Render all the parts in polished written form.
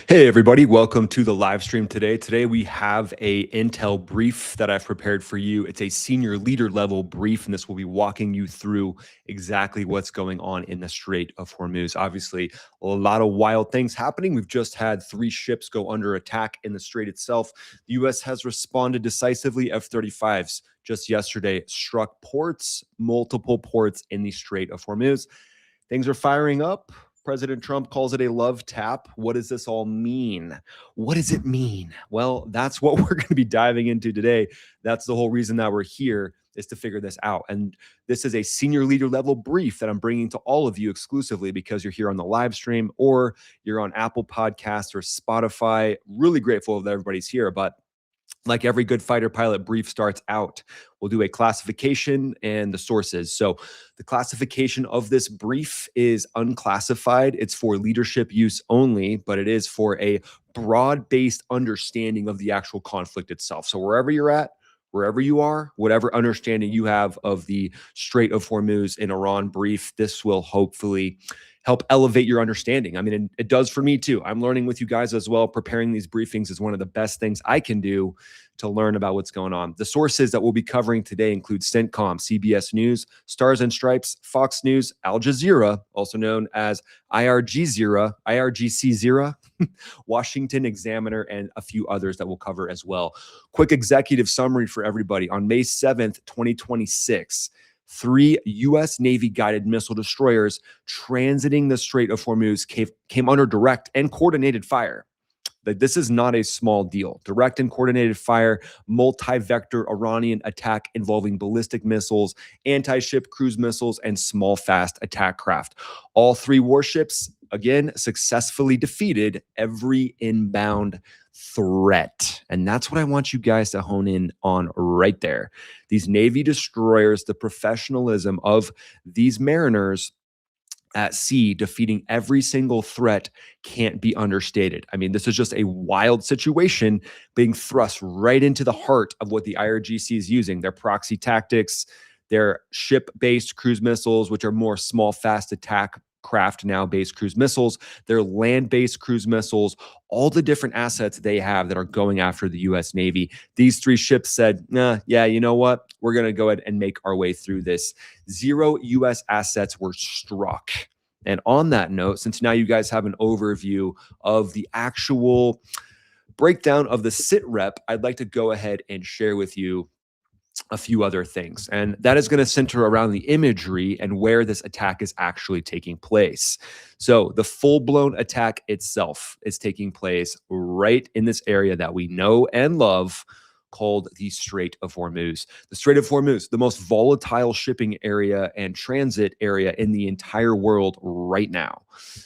Hey everybody, welcome to the live stream today. Today we have a intel brief that I've prepared for you. It's a senior leader level brief, and this will be walking you through exactly what's going on in the Strait of Hormuz. Obviously, a lot of wild things happening. We've just had 3 ships go under attack in the strait itself. The U.S. has responded decisively. F-35's just yesterday struck ports, multiple ports in the Strait of Hormuz. Things are firing up. President Trump calls it a love tap. What does this all mean? What does it mean? Well, that's what we're going to be diving into today. That's the whole reason that we're here, is to figure this out. And this is a senior leader level brief that I'm bringing to all of you exclusively because you're here on the live stream or you're on Apple Podcasts or Spotify. Really grateful that everybody's here, but like every good fighter pilot brief starts out, we'll do a classification and the sources. So the classification of this brief is unclassified. It's for leadership use only, but it is for a broad-based understanding of the actual conflict itself. So wherever you're at, wherever you are, whatever understanding you have of the Strait of Hormuz in Iran brief, this will hopefully help elevate your understanding. I mean, it does for me too. I'm learning with you guys as well. Preparing these briefings is one of the best things I can do to learn about what's going on. The sources that we'll be covering today include CENTCOM, CBS News, Stars and Stripes, Fox News, Al Jazeera, also known as IRGC Zero, Washington Examiner, and a few others that we'll cover as well. Quick executive summary for everybody. On May 7th, 2026, 3 U.S. Navy guided missile destroyers transiting the Strait of Hormuz came under direct and coordinated fire. This is not a small deal. Direct and coordinated fire, multi-vector Iranian attack involving ballistic missiles, anti-ship cruise missiles, and small fast attack craft. All 3 warships, again, successfully defeated every inbound threat. And that's what I want you guys to hone in on right there. These Navy destroyers, the professionalism of these mariners at sea, defeating every single threat, can't be understated. I mean, this is just a wild situation being thrust right into the heart of what the IRGC is using. Their proxy tactics, their ship-based cruise missiles, which are more small, fast attack craft now based cruise missiles, their land-based cruise missiles, all the different assets they have that are going after the U.S. Navy. These 3 ships said, nah, yeah, you know what? We're going to go ahead and make our way through this. 0 U.S. assets were struck. And on that note, since now you guys have an overview of the actual breakdown of the SITREP, I'd like to go ahead and share with you a few other things. And that is going to center around the imagery and where this attack is actually taking place. So the full-blown attack itself is taking place right in this area that we know and love, called the Strait of Hormuz. The Strait of Hormuz, the most volatile shipping area and transit area in the entire world right now.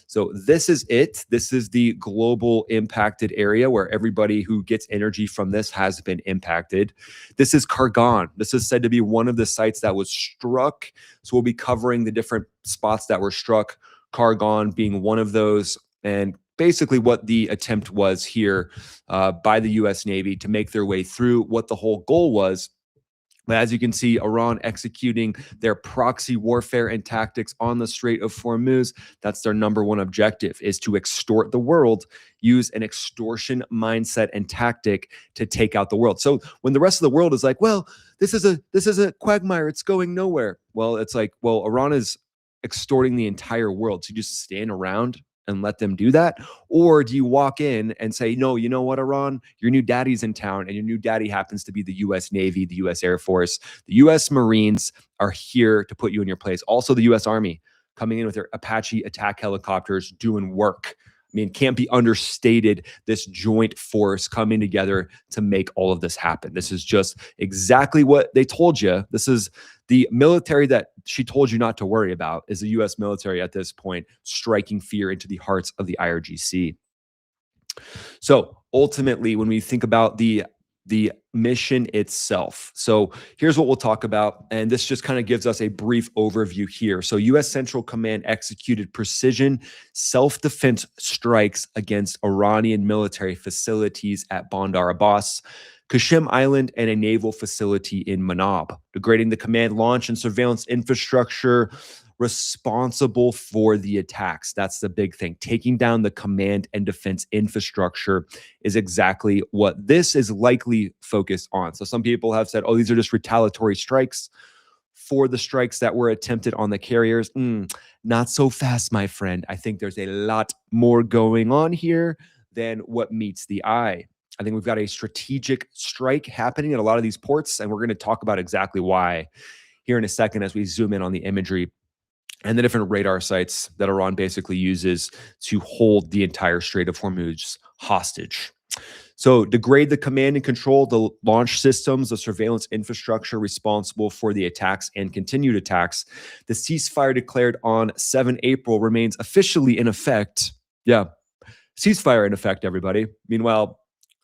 So this is it. This is the global impacted area where everybody who gets energy from this has been impacted. This is Kargan. This is said to be one of the sites that was struck. So we'll be covering the different spots that were struck, Kargan being one of those, and basically what the attempt was here by the U.S. Navy to make their way through, what the whole goal was. But as you can see, Iran executing their proxy warfare and tactics on the Strait of Hormuz. That's their #1 objective, is to extort the world, use an extortion mindset and tactic to take out the world. So when the rest of the world is like, well, this is a quagmire, it's going nowhere. Well, it's like, well, Iran is extorting the entire world. So you just stand around and let them do that? Or do you walk in and say, no, you know what, Iran, your new daddy's in town, and your new daddy happens to be the U.S. Navy, the U.S. Air Force, the U.S. Marines are here to put you in your place. Also the U.S. Army coming in with their Apache attack helicopters doing work. I mean, can't be understated, this joint force coming together to make all of this happen. This is just exactly what they told you. This is the military that she told you not to worry about, is the U.S. military at this point, striking fear into the hearts of the IRGC. So ultimately, when we think about the mission itself. So here's what we'll talk about. And this just kind of gives us a brief overview here. So U.S. Central Command executed precision self-defense strikes against Iranian military facilities at Bandar Abbas, Kashm Island, and a naval facility in Manab, degrading the command launch and surveillance infrastructure, responsible for the attacks. That's the big thing. Taking down the command and defense infrastructure is exactly what this is likely focused on. So some people have said, oh, these are just retaliatory strikes for the strikes that were attempted on the carriers. Not so fast, my friend. I think there's a lot more going on here than what meets the eye. I think we've got a strategic strike happening at a lot of these ports, and we're going to talk about exactly why here in a second as we zoom in on the imagery and the different radar sites that Iran basically uses to hold the entire Strait of Hormuz hostage. So degrade the command and control, the launch systems, the surveillance infrastructure responsible for the attacks and continued attacks. The ceasefire declared on 7 April remains officially in effect. Yeah, ceasefire in effect, everybody. Meanwhile,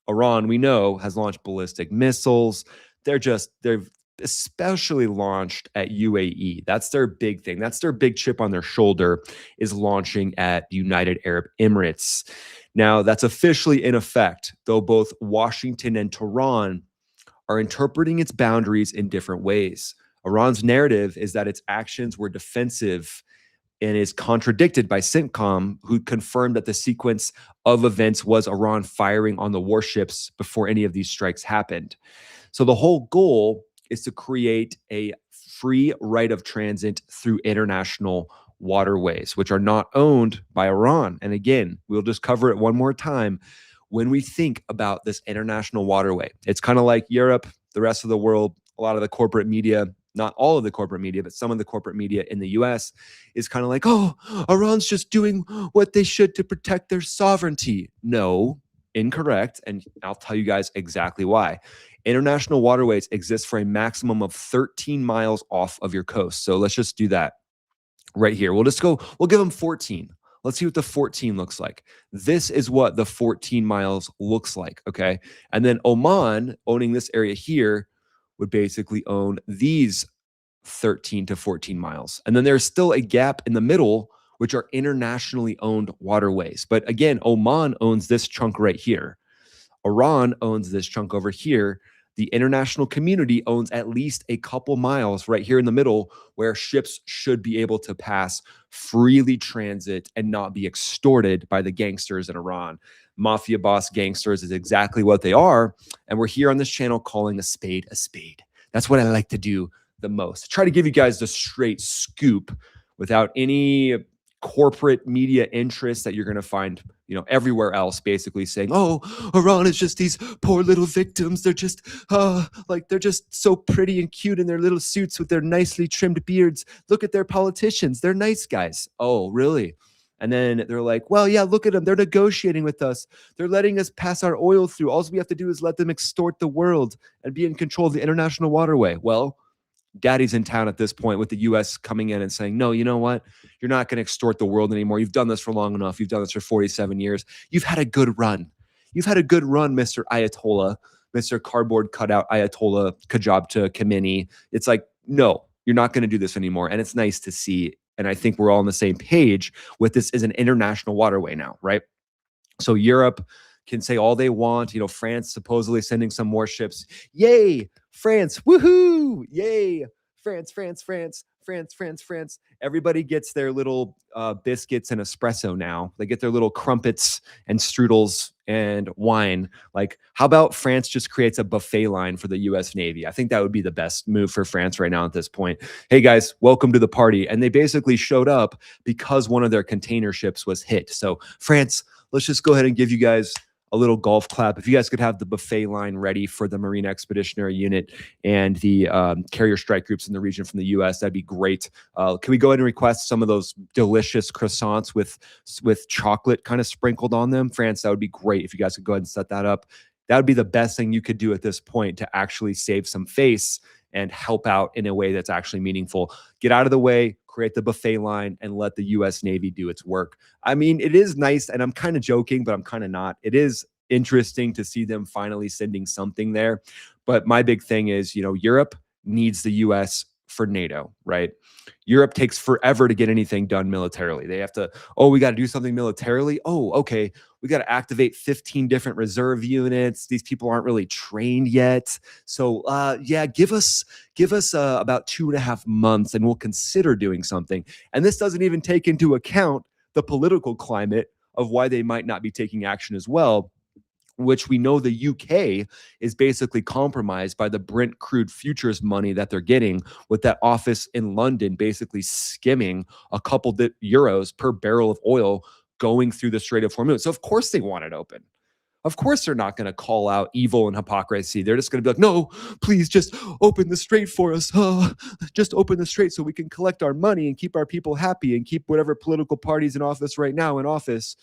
Iran, we know, has launched ballistic missiles. They've especially launched at UAE. That's their big thing. That's their big chip on their shoulder, is launching at the United Arab Emirates. Now, that's officially in effect, though both Washington and Tehran are interpreting its boundaries in different ways. Iran's narrative is that its actions were defensive and is contradicted by CENTCOM, who confirmed that the sequence of events was Iran firing on the warships before any of these strikes happened. So the whole goal is to create a free right of transit through international waterways, which are not owned by Iran. And again, we'll just cover it one more time. When we think about this international waterway, it's kind of like Europe, the rest of the world, a lot of the corporate media, not all of the corporate media, but some of the corporate media in the US is kind of like, oh, Iran's just doing what they should to protect their sovereignty. No, incorrect. And I'll tell you guys exactly why. International waterways exist for a maximum of 13 miles off of your coast. So let's just do that right here. We'll give them 14. Let's see what the 14 looks like. This is what the 14 miles looks like, okay? And then Oman, owning this area here, would basically own these 13 to 14 miles. And then there's still a gap in the middle, which are internationally owned waterways. But again, Oman owns this chunk right here. Iran owns this chunk over here. The international community owns at least a couple miles right here in the middle where ships should be able to pass, freely transit, and not be extorted by the gangsters in Iran. Mafia boss gangsters is exactly what they are. And we're here on this channel calling a spade a spade. That's what I like to do the most. Try to give you guys the straight scoop without any corporate media interests that you're going to find, everywhere else, basically saying, oh, Iran is just these poor little victims. They're just they're just so pretty and cute in their little suits with their nicely trimmed beards. Look at their politicians. They're nice guys. Oh, really? And then they're like, well, yeah, look at them. They're negotiating with us. They're letting us pass our oil through. All we have to do is let them extort the world and be in control of the international waterway. Well, daddy's in town at this point, with the U.S. coming in and saying, no, you know what? You're not going to extort the world anymore. You've done this for long enough. You've done this for 47 years. You've had a good run. You've had a good run, Mr. Ayatollah, Mr. Cardboard Cutout Ayatollah Kajabta Khamenei. It's like, no, you're not going to do this anymore. And it's nice to see. And I think we're all on the same page with this is an international waterway now, right? So Europe can say all they want. France supposedly sending some more ships. Yay, France. Woohoo. Yay. France, France, France, France, France, France. Everybody gets their little biscuits and espresso now. They get their little crumpets and strudels and wine. Like, how about France just creates a buffet line for the U.S. Navy? I think that would be the best move for France right now at this point. Hey, guys, welcome to the party. And they basically showed up because one of their container ships was hit. So, France, let's just go ahead and give you guys a little golf clap. If you guys could have the buffet line ready for the Marine Expeditionary Unit and the carrier strike groups in the region from the U.S., that'd be great. Can we go ahead and request some of those delicious croissants with chocolate kind of sprinkled on them? France, that would be great if you guys could go ahead and set that up. That would be the best thing you could do at this point to actually save some face and help out in a way that's actually meaningful. Get out of the way, create the buffet line, and let the U.S. Navy do its work. I mean, it is nice, and I'm kind of joking, but I'm kind of not. It is interesting to see them finally sending something there. But my big thing is, Europe needs the U.S. for NATO, right? Europe takes forever to get anything done militarily. They have to, oh, we got to do something militarily. Oh, okay. We got to activate 15 different reserve units. These people aren't really trained yet. So yeah, give us about 2.5 months and we'll consider doing something. And this doesn't even take into account the political climate of why they might not be taking action as well, which we know the UK is basically compromised by the Brent crude futures money that they're getting, with that office in London basically skimming a couple euros per barrel of oil going through the Strait of Hormuz. So of course they want it open. Of course they're not going to call out evil and hypocrisy. They're just going to be like, no, please just open the strait for us. Just open the strait so we can collect our money and keep our people happy and keep whatever political parties in office right now in office.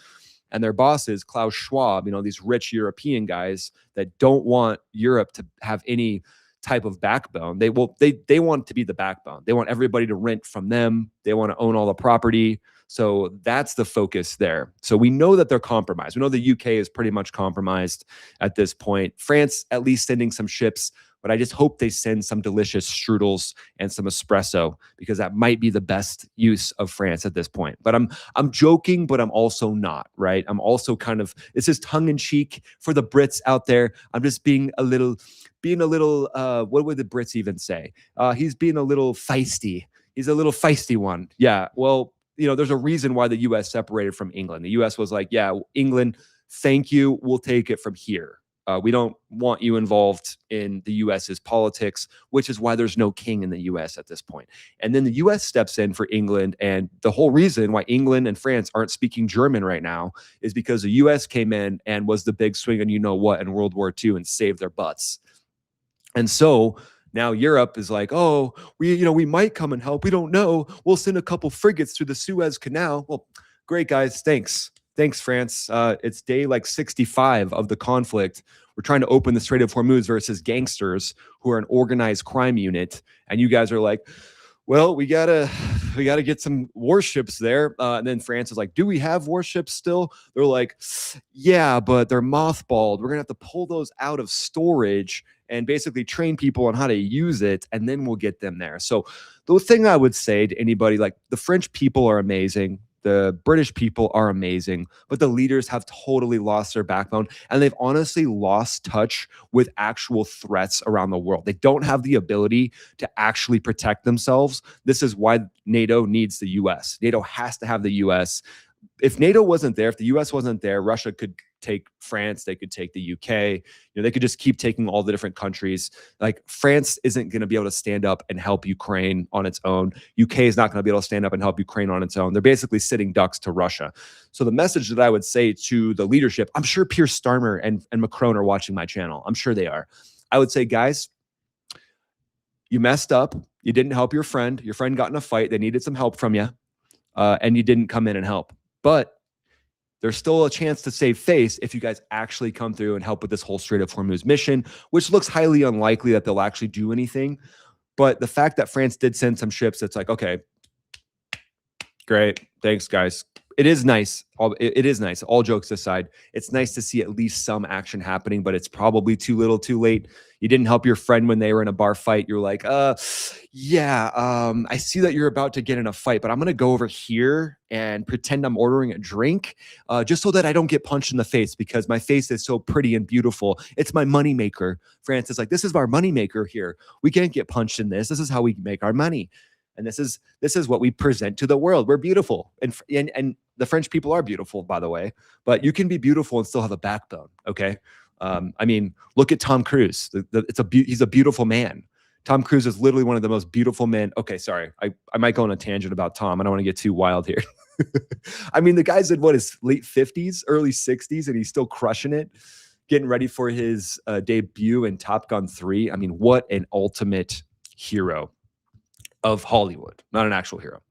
And their bosses, Klaus Schwab, these rich European guys that don't want Europe to have any type of backbone. They want it to be the backbone. They want everybody to rent from them. They want to own all the property. So that's the focus there. So we know that they're compromised. We know the UK is pretty much compromised at this point. France at least sending some ships, but I just hope they send some delicious strudels and some espresso, because that might be the best use of France at this point. But I'm joking, but I'm also not, right? I'm also this is tongue in cheek for the Brits out there. I'm just being a little, what would the Brits even say? He's being a little feisty. He's a little feisty one. Yeah, well, there's a reason why the U.S. separated from England. The U.S. was like, yeah, England, thank you. We'll take it from here. We don't want you involved in the U.S.'s politics, which is why there's no king in the U.S. at this point. And then the U.S. steps in for England. And the whole reason why England and France aren't speaking German right now is because the U.S. came in and was the big swing on you-know-what in World War II and saved their butts. And so now Europe is like, oh, we might come and help. We don't know. We'll send a couple frigates through the Suez Canal. Well, great, guys. Thanks, France. It's day 65 of the conflict. We're trying to open the Strait of Hormuz versus gangsters who are an organized crime unit. And you guys are like, well, we gotta get some warships there. And then France is like, do we have warships still? They're like, yeah, but they're mothballed. We're gonna have to pull those out of storage and basically train people on how to use it, and then we'll get them there. So the thing I would say to anybody, the French people are amazing. The British people are amazing, but the leaders have totally lost their backbone, and they've honestly lost touch with actual threats around the world. They don't have the ability to actually protect themselves. This is why NATO needs the US. NATO has to have the US. If NATO wasn't there, if the US wasn't there, Russia could take France, they could take the UK, they could just keep taking all the different countries. France isn't going to be able to stand up and help Ukraine on its own. UK is not going to be able to stand up and help Ukraine on its own. They're basically sitting ducks to Russia. So the message that I would say to the leadership, I'm sure Pierre Starmer and Macron are watching my channel. I'm sure they are. I would say, guys, you messed up. You didn't help your friend. Your friend got in a fight. They needed some help from you, and you didn't come in and help. But there's still a chance to save face if you guys actually come through and help with this whole Strait of Hormuz mission, which looks highly unlikely that they'll actually do anything. But the fact that France did send some ships, it's like, okay, great. Thanks, guys. It is nice. It is nice. All jokes aside, it's nice to see at least some action happening, but it's probably too little too late. You didn't help your friend when they were in a bar fight. You're like, yeah, I see that you're about to get in a fight, but I'm going to go over here and pretend I'm ordering a drink just so that I don't get punched in the face, because my face is so pretty and beautiful. It's my moneymaker. France is like, this is our moneymaker here. We can't get punched in this. This is how we make our money. And this is what we present to the world. We're beautiful. And the French people are beautiful, by the way, but you can be beautiful and still have a backbone. Okay. I mean, look at Tom Cruise. He's a beautiful man. Tom Cruise is literally one of the most beautiful men. Okay. Sorry. I might go on a tangent about Tom. I don't want to get too wild here. I mean, the guy's in his late 50s, early 60s, and he's still crushing it, getting ready for his debut in Top Gun 3. I mean, what an ultimate hero of Hollywood, not an actual hero.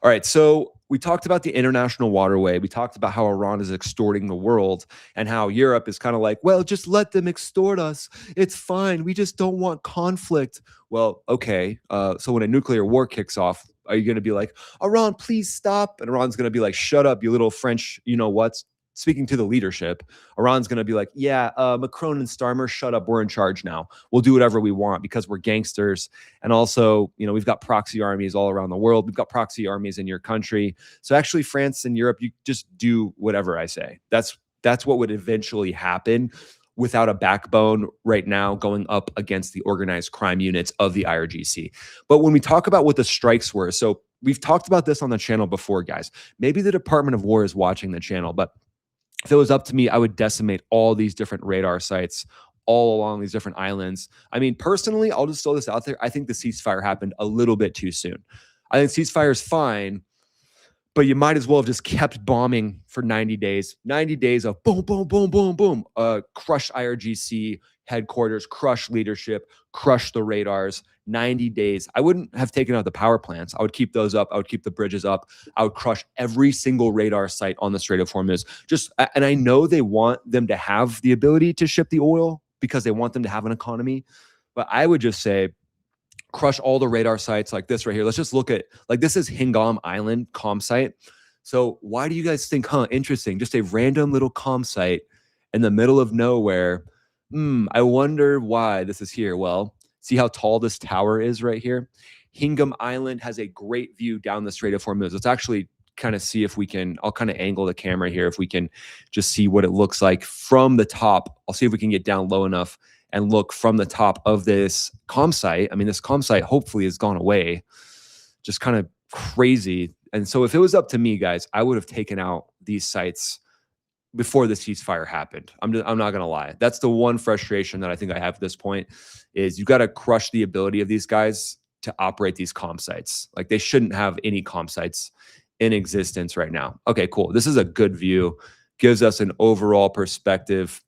All right, so we talked about the international waterway. We talked about how Iran is extorting the world and how Europe is kind of like, well, just let them extort us. It's fine. We just don't want conflict. Well, okay. So when a nuclear war kicks off, are you going to be like, Iran, please stop? And Iran's going to be like, shut up, you little French, what? speaking to the leadership, Iran's going to be like, yeah, Macron and Starmer, shut up. We're in charge now. We'll do whatever we want because we're gangsters. And also, you know, we've got proxy armies all around the world. We've got proxy armies in your country. So actually, France and Europe, you just do whatever I say. That's what would eventually happen without a backbone right now going up against the organized crime units of the IRGC. But when we talk about what the strikes were, so we've talked about this on the channel before, guys. Maybe the Department of War is watching the channel, but if it was up to me, I would decimate all these different radar sites all along these different islands. I mean, personally, I'll just throw this out there. I think the ceasefire happened a little bit too soon. I think ceasefire is fine, but you might as well have just kept bombing for 90 days. 90 days of boom, boom, boom, boom, boom. Crush IRGC headquarters, crush leadership, crush the radars. 90 days. I wouldn't have taken out the power plants. I would keep those up. I would keep the bridges up. I would crush every single radar site on the Strait of Hormuz. And I know they want them to have the ability to ship the oil because they want them to have an economy. But I would just say, crush all the radar sites like this right here. Let's just look at, like, this is Kashm Island comm site. So why do you guys think, interesting, just a random little comm site in the middle of nowhere? I wonder why this is here. Well, see how tall this tower is right here? Kashm Island has a great view down the Strait of Hormuz. Let's actually kind of see if we can, I'll kind of angle the camera here if we can just see what it looks like from the top. I'll see if we can get down low enough and look from the top of this comm site. I mean, this comm site hopefully has gone away. Just kind of crazy. And so if it was up to me, guys, I would have taken out these sites before the ceasefire happened. I'm not going to lie. That's the one frustration that I think I have at this point is you got to crush the ability of these guys to operate these comm sites. Like, they shouldn't have any comm sites in existence right now. Okay, cool. This is a good view. Gives us an overall perspective.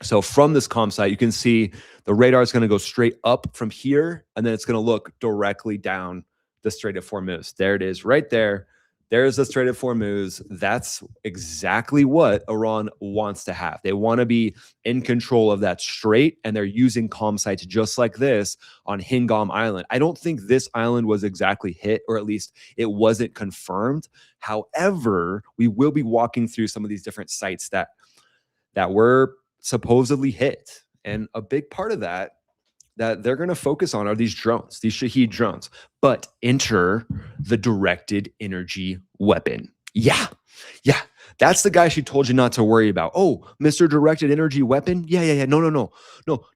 So from this comm site, you can see the radar is going to go straight up from here, and then it's going to look directly down the Strait of Hormuz. There it is right there. There's the Strait of Hormuz. That's exactly what Iran wants to have. They want to be in control of that strait, and they're using comm sites just like this on Kashm Island. I don't think this island was exactly hit, or at least it wasn't confirmed. However, we will be walking through some of these different sites that were supposedly hit. And a big part of that they're going to focus on are these drones, these Shahed drones. But enter the directed energy weapon. Yeah. That's the guy she told you not to worry about. Oh, Mr. Directed Energy Weapon? Yeah. No.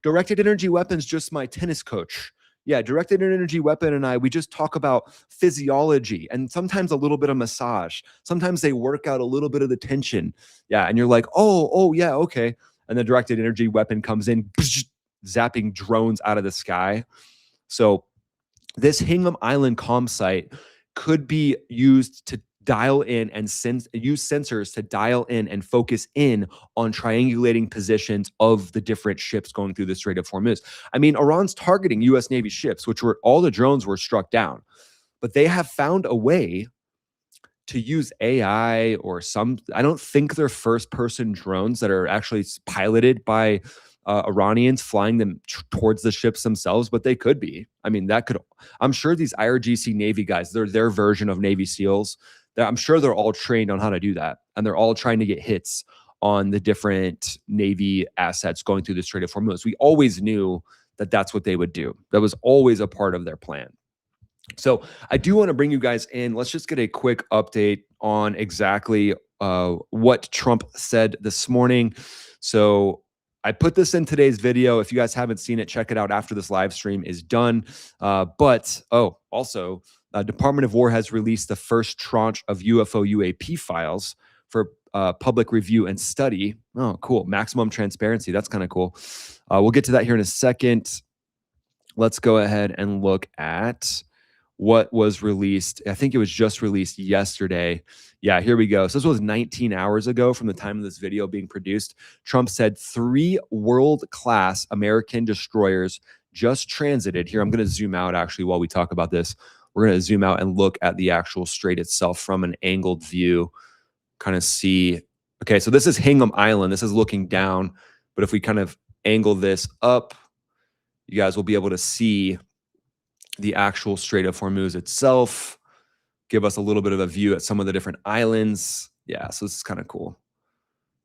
Directed Energy Weapon's just my tennis coach. Yeah, directed energy weapon and we just talk about physiology and sometimes a little bit of massage. Sometimes they work out a little bit of the tension. Yeah, and you're like, oh, yeah, okay. And the directed energy weapon comes in, zapping drones out of the sky. So this Kashm Island comm site could be used to dial in and use sensors to dial in and focus in on triangulating positions of the different ships going through the Strait of Hormuz. I mean, Iran's targeting U.S. Navy ships, which were all the drones were struck down, but they have found a way to use AI or some. I don't think they're first-person drones that are actually piloted by Iranians flying them towards the ships themselves, but they could be. I mean, that could. I'm sure these IRGC Navy guys, they're their version of Navy SEALs. I'm sure they're all trained on how to do that, and they're all trying to get hits on the different Navy assets going through the Strait of Hormuz. We always knew that that's what they would do. That was always a part of their plan. So I do want to bring you guys in. Let's just get a quick update on exactly what Trump said this morning. So I put this in today's video. If you guys haven't seen it, check it out after this live stream is done. Also, Department of War has released the first tranche of UFO UAP files for public review and study. Oh, cool. Maximum transparency. That's kind of cool. We'll get to that here in a second. Let's go ahead and look at what was released. I think it was just released yesterday. Yeah, here we go. So this was 19 hours ago from the time of this video being produced. Trump said 3 world-class American destroyers just transited. Here, I'm going to zoom out actually while we talk about this. We're going to zoom out and look at the actual strait itself from an angled view, kind of see. Okay, so this is Kashm Island. This is looking down. But if we kind of angle this up, you guys will be able to see the actual Strait of Hormuz itself, give us a little bit of a view at some of the different islands. Yeah, so this is kind of cool.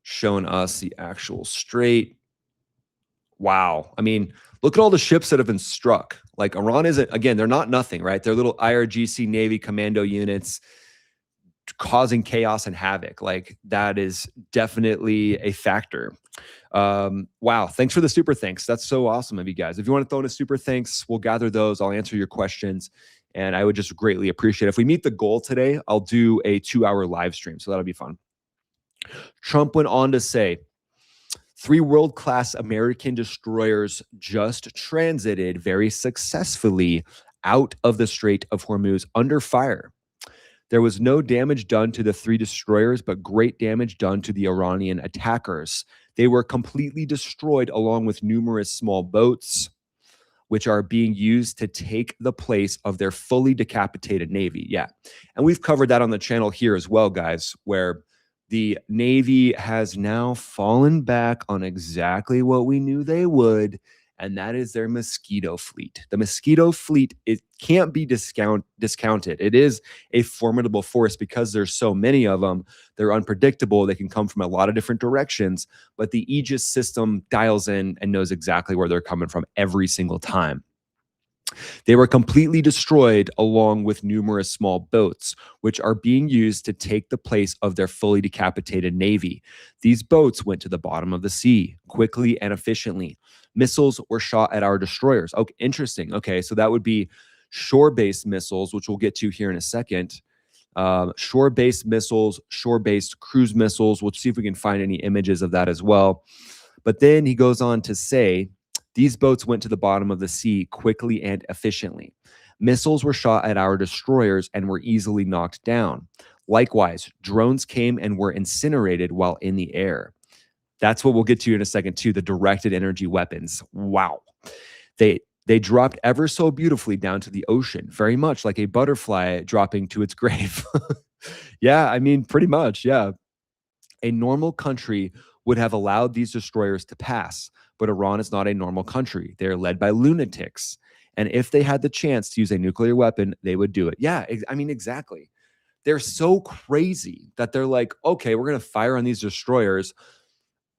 showing us the actual strait. Wow. I mean, look at all the ships that have been struck. Like Iran isn't, again, they're not nothing, right? They're little IRGC Navy commando units causing chaos and havoc. Like that is definitely a factor. Wow. Thanks for the super thanks. That's so awesome of you guys. If you want to throw in a super thanks, we'll gather those. I'll answer your questions. And I would just greatly appreciate it. If we meet the goal today, I'll do a 2-hour live stream. So that'll be fun. Trump went on to say, 3 world-class American destroyers just transited very successfully out of the Strait of Hormuz under fire. There was no damage done to the 3 destroyers, but great damage done to the Iranian attackers. They were completely destroyed along with numerous small boats, which are being used to take the place of their fully decapitated Navy. Yeah. And we've covered that on the channel here as well, guys, where the Navy has now fallen back on exactly what we knew they would, and that is their Mosquito fleet. The Mosquito fleet, it can't be discounted. It is a formidable force because there's so many of them. They're unpredictable. They can come from a lot of different directions, but the Aegis system dials in and knows exactly where they're coming from every single time. They were completely destroyed along with numerous small boats, which are being used to take the place of their fully decapitated Navy. These boats went to the bottom of the sea quickly and efficiently. Missiles were shot at our destroyers. Okay, interesting. Okay, so that would be shore-based missiles, which we'll get to here in a second. Shore-based missiles, shore-based cruise missiles. We'll see if we can find any images of that as well. But then he goes on to say, these boats went to the bottom of the sea quickly and efficiently. Missiles were shot at our destroyers and were easily knocked down. Likewise, drones came and were incinerated while in the air. That's what we'll get to in a second too, the directed energy weapons. Wow. They dropped ever so beautifully down to the ocean, very much like a butterfly dropping to its grave. Yeah, I mean, pretty much, yeah. A normal country would have allowed these destroyers to pass, but Iran is not a normal country. They're led by lunatics. And if they had the chance to use a nuclear weapon, they would do it. Yeah, I mean, exactly. They're so crazy that they're like, okay, we're going to fire on these destroyers.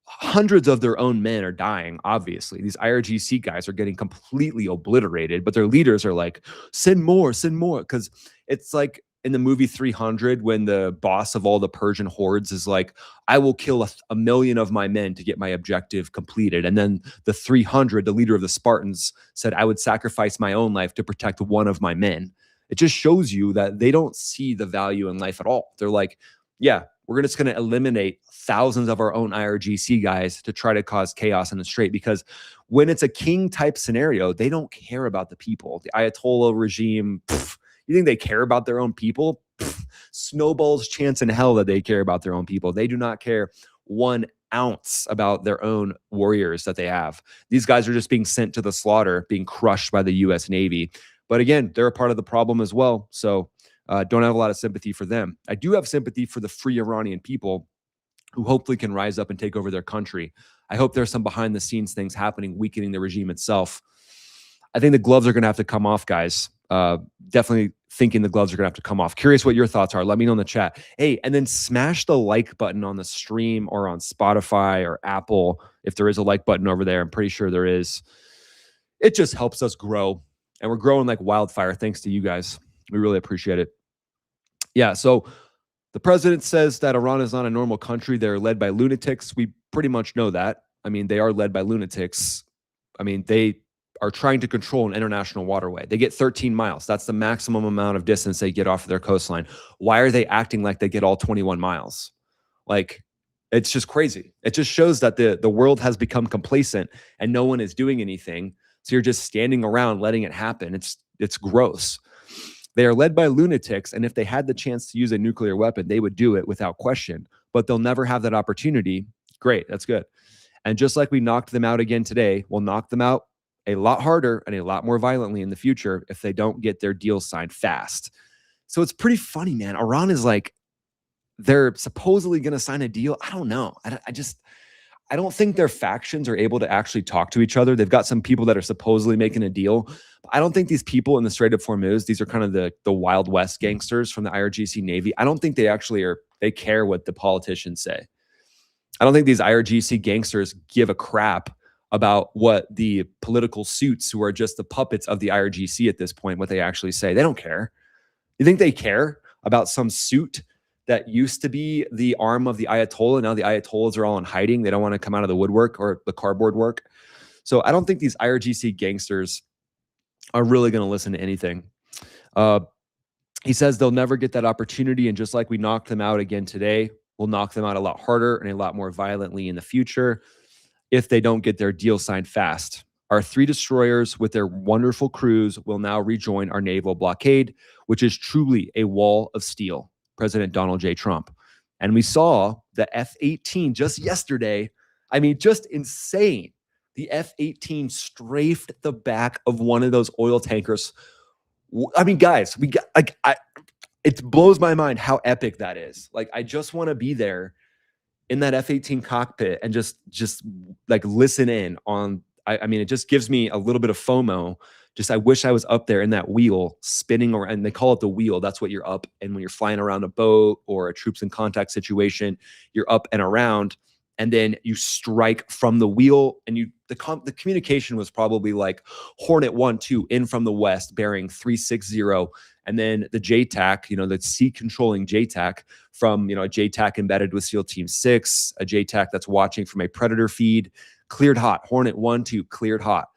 Hundreds of their own men are dying, obviously. These IRGC guys are getting completely obliterated, but their leaders are like, send more, send more. Because it's like in the movie 300, when the boss of all the Persian hordes is like, I will kill a million of my men to get my objective completed. And then the 300, the leader of the Spartans, said, I would sacrifice my own life to protect one of my men. It just shows you that they don't see the value in life at all. They're like, yeah, we're just going to eliminate thousands of our own IRGC guys to try to cause chaos in the Strait. Because when it's a king type scenario, they don't care about the people. The Ayatollah regime, you think they care about their own people? Snowball's chance in hell that they care about their own people. They do not care 1 ounce about their own warriors that they have. These guys are just being sent to the slaughter, being crushed by the US Navy. But again, they're a part of the problem as well. So don't have a lot of sympathy for them. I do have sympathy for the free Iranian people who hopefully can rise up and take over their country. I hope there's some behind the scenes things happening, weakening the regime itself. I think the gloves are going to have to come off, guys. Definitely thinking the gloves are going to have to come off. Curious what your thoughts are. Let me know in the chat. Hey, and then smash the like button on the stream or on Spotify or Apple. If there is a like button over there, I'm pretty sure there is. It just helps us grow. And we're growing like wildfire thanks to you guys. We really appreciate it. Yeah, so the president says that Iran is not a normal country. They're led by lunatics. We pretty much know that. I mean, they are led by lunatics. I mean, they are trying to control an international waterway. They get 13 miles. That's the maximum amount of distance they get off of their coastline. Why are they acting like they get all 21 miles? Like, it's just crazy. It just shows that the world has become complacent and no one is doing anything. So you're just standing around letting it happen. It's gross. They are led by lunatics, and if they had the chance to use a nuclear weapon, they would do it without question, but they'll never have that opportunity. Great, that's good. And just like we knocked them out again today, we'll knock them out a lot harder and a lot more violently in the future if they don't get their deals signed fast. So it's pretty funny, man. Iran is like, they're supposedly going to sign a deal. I don't know. I don't think their factions are able to actually talk to each other. They've got some people that are supposedly making a deal. But I don't think these people in the Strait of Hormuz, these are kind of the Wild West gangsters from the IRGC Navy. I don't think they actually they care what the politicians say. I don't think these IRGC gangsters give a crap about what the political suits who are just the puppets of the IRGC at this point, what they actually say. They don't care. You think they care about some suit that used to be the arm of the Ayatollah? Now the Ayatollahs are all in hiding. They don't want to come out of the woodwork or the cardboard work. So I don't think these IRGC gangsters are really going to listen to anything. He says they'll never get that opportunity. And just like we knocked them out again today, we'll knock them out a lot harder and a lot more violently in the future if they don't get their deal signed fast. Our 3 destroyers with their wonderful crews will now rejoin our naval blockade, which is truly a wall of steel. President Donald J. Trump. And we saw the F-18 just yesterday. I mean, just insane. The F-18 strafed the back of one of those oil tankers. I mean, guys, we got it blows my mind how epic that is. Like, I just want to be there in that F-18 cockpit and just like listen in on. I mean, it just gives me a little bit of FOMO. Just I wish I was up there in that wheel spinning around. And they call it the wheel. That's what you're up. And when you're flying around a boat or a troops in contact situation, you're up and around. And then you strike from the wheel, and the communication was probably like Hornet 1-2 in from the west, bearing 360, and then the JTAC, the sea controlling JTAC from a JTAC embedded with SEAL Team 6, a JTAC that's watching from a Predator feed, cleared hot. Hornet 1-2 cleared hot.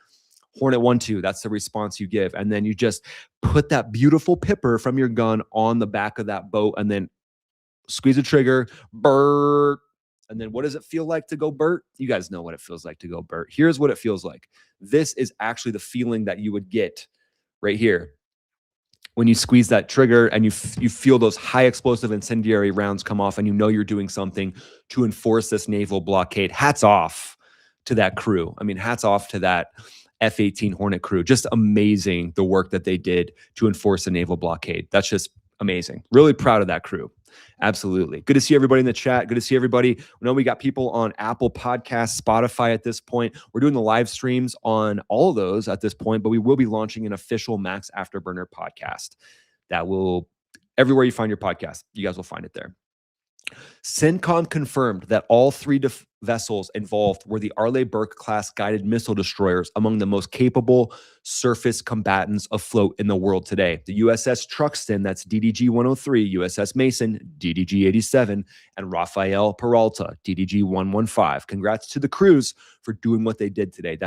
Hornet 1-2, that's the response you give, and then you just put that beautiful pipper from your gun on the back of that boat, and then squeeze the trigger, burr. And then what does it feel like to go Bert? You guys know what it feels like to go Bert. Here's what it feels like. This is actually the feeling that you would get right here when you squeeze that trigger and you feel those high explosive incendiary rounds come off, and you're doing something to enforce this naval blockade. Hats off to that crew. I mean, hats off to that F-18 Hornet crew. Just amazing the work that they did to enforce a naval blockade. That's just amazing. Really proud of that crew. Absolutely. Good to see everybody in the chat. Good to see everybody. We know we got people on Apple Podcasts, Spotify at this point. We're doing the live streams on all of those at this point, but we will be launching an official Max Afterburner podcast that will, everywhere you find your podcast, you guys will find it there. CENTCOM confirmed that all 3 vessels involved were the Arleigh Burke-class guided missile destroyers, among the most capable surface combatants afloat in the world today. The USS Truxtun, that's DDG-103, USS Mason, DDG-87, and Rafael Peralta, DDG-115. Congrats to the crews for doing what they did today.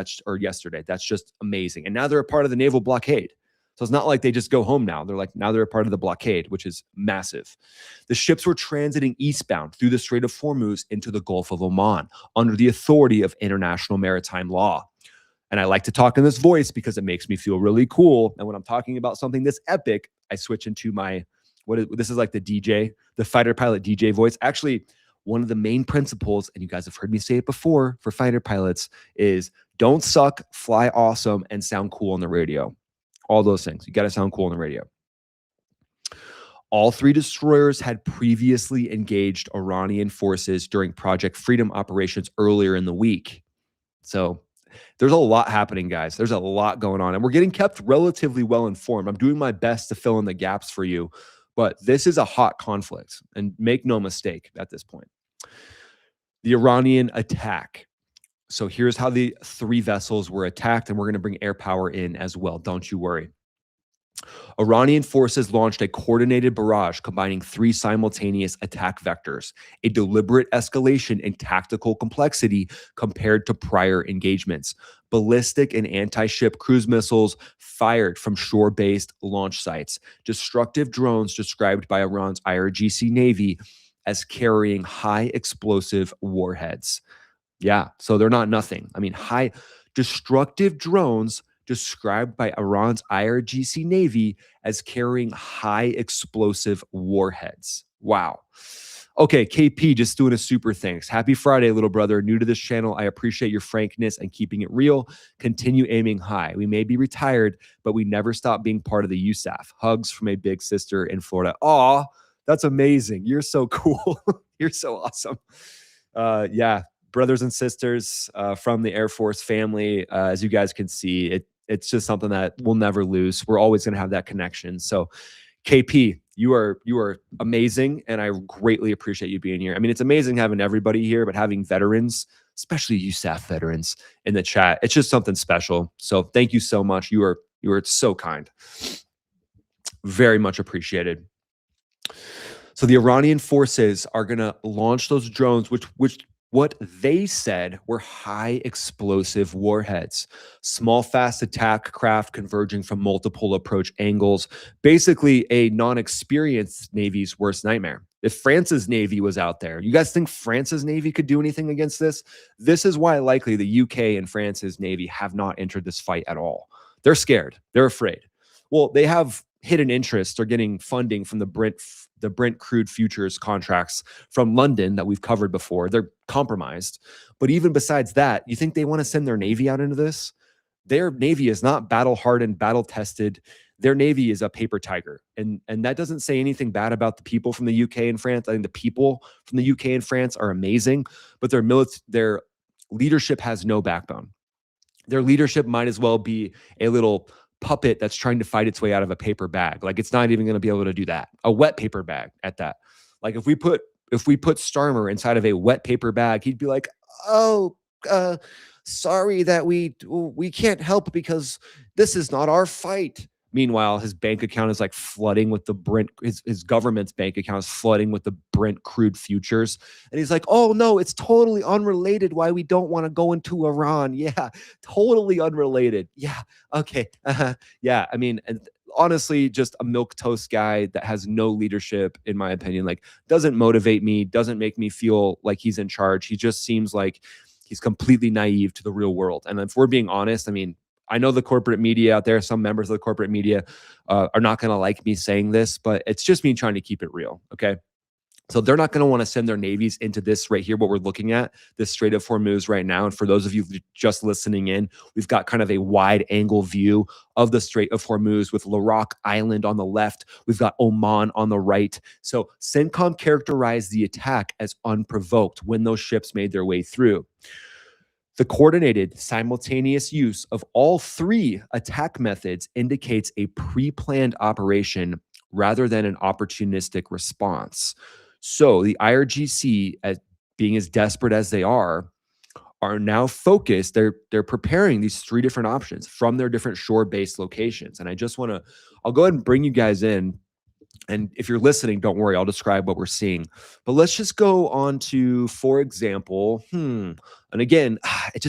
Yesterday. That's just amazing. And now they're a part of the naval blockade. So it's not like they just go home now. Now they're a part of the blockade, which is massive. The ships were transiting eastbound through the Strait of Hormuz into the Gulf of Oman under the authority of international maritime law. And I like to talk in this voice because it makes me feel really cool. And when I'm talking about something this epic, I switch into this is like the DJ, the fighter pilot DJ voice. Actually, one of the main principles, and you guys have heard me say it before for fighter pilots, is don't suck, fly awesome, and sound cool on the radio. All those things. You got to sound cool on the radio. All 3 destroyers had previously engaged Iranian forces during Project Freedom operations earlier in the week. So there's a lot happening, guys. There's a lot going on, and we're getting kept relatively well informed. I'm doing my best to fill in the gaps for you, but this is a hot conflict, and make no mistake at this point. The Iranian attack. So here's how the 3 vessels were attacked, and we're going to bring air power in as well. Don't you worry. Iranian forces launched a coordinated barrage combining 3 simultaneous attack vectors, a deliberate escalation in tactical complexity compared to prior engagements. Ballistic and anti-ship cruise missiles fired from shore-based launch sites. Destructive drones described by Iran's IRGC Navy as carrying high explosive warheads. Yeah, so they're not nothing. I mean, high destructive drones described by Iran's IRGC Navy as carrying high explosive warheads. Wow. Okay, KP, just doing a super thanks. Happy Friday, little brother. New to this channel. I appreciate your frankness and keeping it real. Continue aiming high. We may be retired, but we never stop being part of the USAF. Hugs from a big sister in Florida. Aw, that's amazing. You're so cool. You're so awesome. Yeah. Brothers and sisters from the Air Force family, as you guys can see, it's just something that we'll never lose. We're always going to have that connection. So KP, you are amazing, and I greatly appreciate you being here. I mean, it's amazing having everybody here, but having veterans, especially USAF veterans, in the chat, it's just something special. So thank you so much. You are so kind. Very much appreciated. So the Iranian forces are going to launch those drones, which what they said were high explosive warheads, small, fast attack craft converging from multiple approach angles, basically a non-experienced Navy's worst nightmare. If France's Navy was out there, you guys think France's Navy could do anything against this? This is why likely the UK and France's Navy have not entered this fight at all. They're scared. They're afraid. Well, they have hidden interest or getting funding from the Brent crude futures contracts from London that we've covered before. They're compromised. But even besides that, you think they want to send their Navy out into this? Their Navy is not battle hardened, battle tested. Their Navy is a paper tiger. And that doesn't say anything bad about the people from the UK and France. I think the people from the UK and France are amazing, but their leadership has no backbone. Their leadership might as well be a little puppet that's trying to fight its way out of a paper bag. Like, it's not even going to be able to do that. A wet paper bag at that. Like, if we put Starmer inside of a wet paper bag, he'd be like, "Oh, sorry that we can't help because this is not our fight." Meanwhile, his bank account is like flooding with the Brent, his government's bank account is flooding with the Brent crude futures. And he's like, "Oh no, it's totally unrelated why we don't want to go into Iran." Yeah, totally unrelated. Yeah, okay. Yeah, I mean, and honestly, just a milquetoast guy that has no leadership, in my opinion. Like, doesn't motivate me, doesn't make me feel like he's in charge. He just seems like he's completely naive to the real world. And if we're being honest, I mean, I know the corporate media out there, some members of the corporate media are not going to like me saying this, but it's just me trying to keep it real. Okay. So they're not going to want to send their navies into this right here, what we're looking at, this Strait of Hormuz right now. And for those of you just listening in, we've got kind of a wide angle view of the Strait of Hormuz with Larak Island on the left. We've got Oman on the right. So CENTCOM characterized the attack as unprovoked when those ships made their way through. The coordinated simultaneous use of all three attack methods indicates a pre-planned operation rather than an opportunistic response. So the IRGC, as being as desperate as they are now focused. They're preparing these three different options from their different shore-based locations. And I'll go ahead and bring you guys in. And if you're listening, don't worry, I'll describe what we're seeing. But let's just go on to, for example, and again, it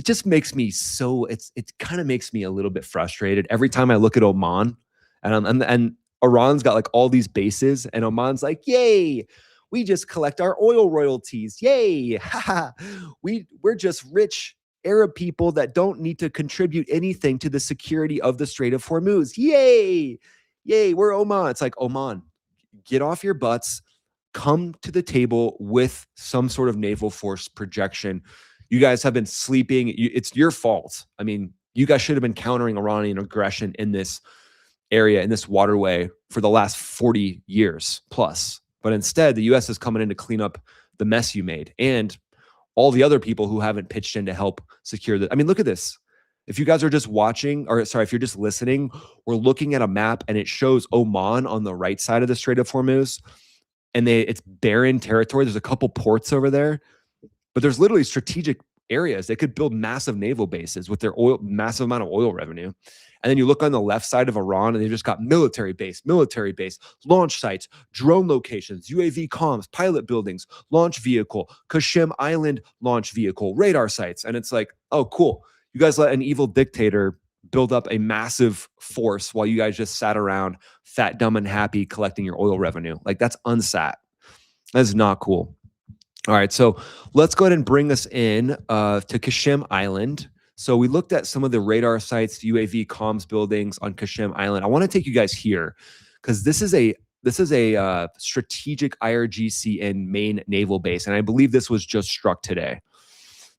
just makes me it kind of makes me a little bit frustrated every time I look at Oman, and Iran's got like all these bases, and Oman's like, yay, we just collect our oil royalties, yay, we're just rich Arab people that don't need to contribute anything to the security of the Strait of Hormuz, yay. Yay, we're Oman. It's like, Oman, get off your butts, come to the table with some sort of naval force projection. You guys have been sleeping. It's your fault. I mean, you guys should have been countering Iranian aggression in this area, in this waterway for the last 40 years plus. But instead, the U.S. is coming in to clean up the mess you made and all the other people who haven't pitched in to help secure the. I mean, look at this. If you guys are just watching, or sorry, if you're just listening, we're looking at a map and it shows Oman on the right side of the Strait of Hormuz, and it's barren territory. There's a couple ports over there, but there's literally strategic areas. They could build massive naval bases with their massive amount of oil revenue. And then you look on the left side of Iran, and they've just got military base, launch sites, drone locations, UAV comms, pilot buildings, launch vehicle, Kashm Island launch vehicle, radar sites. And it's like, oh, cool. You guys let an evil dictator build up a massive force while you guys just sat around fat, dumb, and happy collecting your oil revenue. Like, that's unsat. That's not cool. All right, so let's go ahead and bring us in to Kashm Island. So we looked at some of the radar sites, UAV comms buildings on Kashm Island. I want to take you guys here because this is a strategic IRGC and main naval base, and I believe this was just struck today.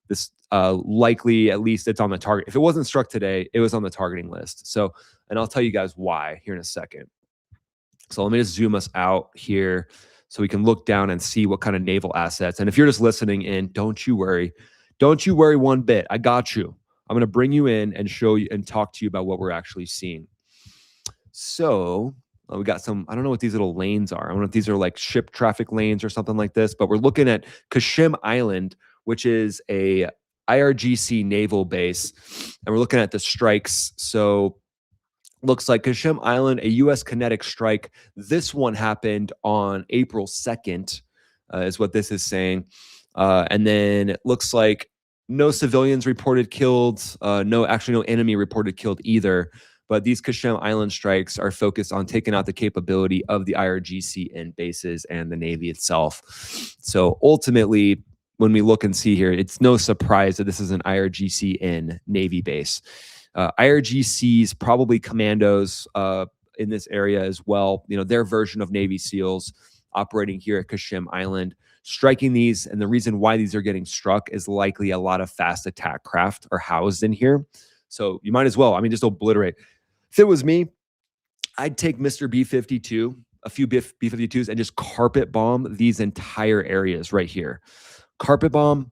This likely, at least it's on the target. If it wasn't struck today, it was on the targeting list. So, and I'll tell you guys why here in a second. So let me just zoom us out here so we can look down and see what kind of naval assets. And if you're just listening in, don't you worry. Don't you worry one bit. I got you. I'm going to bring you in and show you and talk to you about what we're actually seeing. So We got some, I don't know what these little lanes are. I don't know if these are like ship traffic lanes or something like this, but we're looking at Kashm Island, which is a IRGC naval base. And we're looking at the strikes. So looks like Kashm Island, a U.S. kinetic strike. This one happened on April 2nd, is what this is saying. And then it looks like no civilians reported killed, no enemy reported killed either. But these Kashm Island strikes are focused on taking out the capability of the IRGC and bases and the Navy itself. So ultimately, when we look and see here, it's no surprise that this is an IRGC in Navy base. IRGC's probably commandos in this area as well. You know, their version of Navy SEALs operating here at Kashm Island, striking these. And the reason why these are getting struck is likely a lot of fast attack craft are housed in here. So you might as well, I mean, just obliterate. If it was me, I'd take Mr. B-52, a few B-52s, and just carpet bomb these entire areas right here. Carpet bomb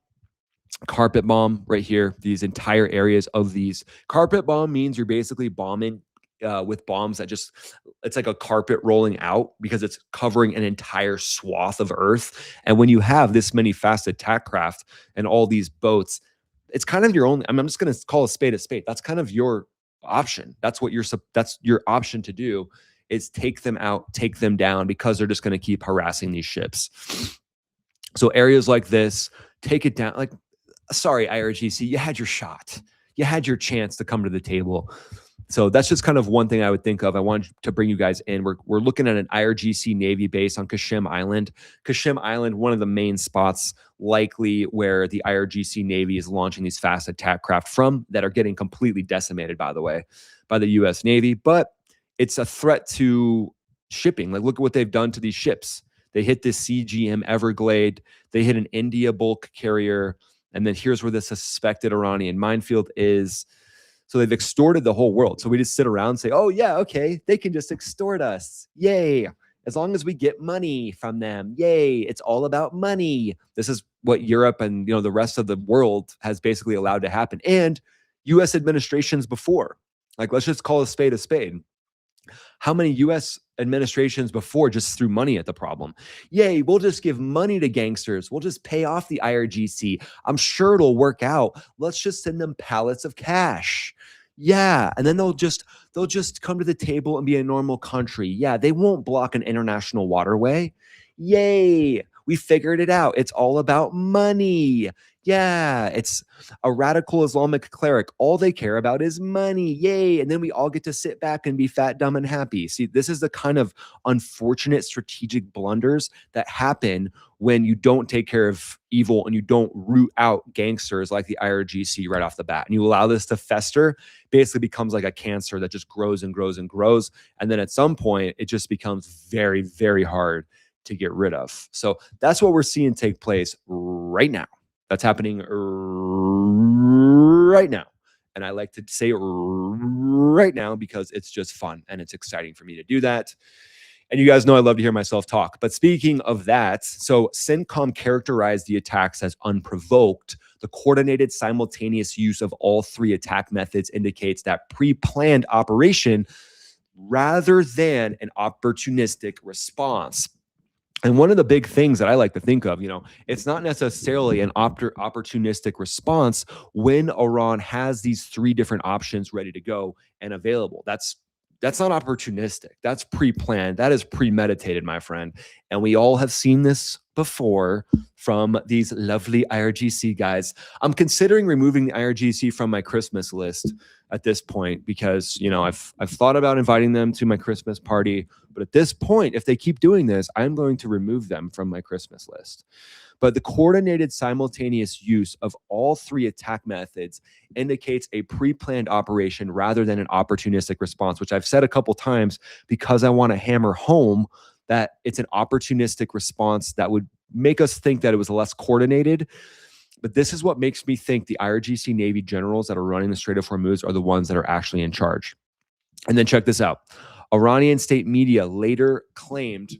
right here, these entire areas of these. Carpet bomb means you're basically bombing with bombs that just, it's like a carpet rolling out because it's covering an entire swath of Earth. And when you have this many fast attack craft and all these boats, it's kind of your own, I'm just going to call a spade a spade. That's kind of your option. That's your option to do, is take them out, take them down, because they're just going to keep harassing these ships. So areas like this, take it down. Like, sorry, IRGC, you had your shot. You had your chance to come to the table. So that's just kind of one thing I would think of. I wanted to bring you guys in. We're looking at an IRGC Navy base on Kashm Island. Kashm Island, one of the main spots likely where the IRGC Navy is launching these fast attack craft from, that are getting completely decimated, by the way, by the U.S. Navy. But it's a threat to shipping. Like, look at what they've done to these ships. They hit this CGM Everglade. They hit an India bulk carrier. And then here's where the suspected Iranian minefield is. So they've extorted the whole world. So we just sit around and say, oh, yeah, okay, they can just extort us. Yay. As long as we get money from them. Yay. It's all about money. This is what Europe and, you know, the rest of the world has basically allowed to happen. And U.S. administrations before. Like, let's just call a spade a spade. How many U.S. administrations before just threw money at the problem? Yay, we'll just give money to gangsters. We'll just pay off the IRGC. I'm sure it'll work out. Let's just send them pallets of cash. Yeah, and then they'll just come to the table and be a normal country. Yeah, they won't block an international waterway. Yay, we figured it out. It's all about money. Yeah, it's a radical Islamic cleric. All they care about is money. Yay. And then we all get to sit back and be fat, dumb, and happy. See, this is the kind of unfortunate strategic blunders that happen when you don't take care of evil and you don't root out gangsters like the IRGC right off the bat. And you allow this to fester, basically becomes like a cancer that just grows and grows and grows. And then at some point, it just becomes very, very hard to get rid of. So that's what we're seeing take place right now. That's happening right now. And I like to say right now because it's just fun and it's exciting for me to do that. And you guys know I love to hear myself talk. But speaking of that, so CENTCOM characterized the attacks as unprovoked. The coordinated simultaneous use of all three attack methods indicates that pre-planned operation rather than an opportunistic response. And one of the big things that I like to think of, you know, it's not necessarily an opportunistic response when Iran has these three different options ready to go and available. That's not opportunistic. That's pre-planned. That is premeditated, my friend. And we all have seen this before from these lovely IRGC guys. I'm considering removing the IRGC from my Christmas list at this point because, you know, I've thought about inviting them to my Christmas party. But at this point, if they keep doing this, I'm going to remove them from my Christmas list. But the coordinated simultaneous use of all three attack methods indicates a pre-planned operation rather than an opportunistic response, which I've said a couple times because I want to hammer home that it's an opportunistic response that would make us think that it was less coordinated. But this is what makes me think the IRGC Navy generals that are running the Strait of Hormuz are the ones that are actually in charge. And then check this out. Iranian state media later claimed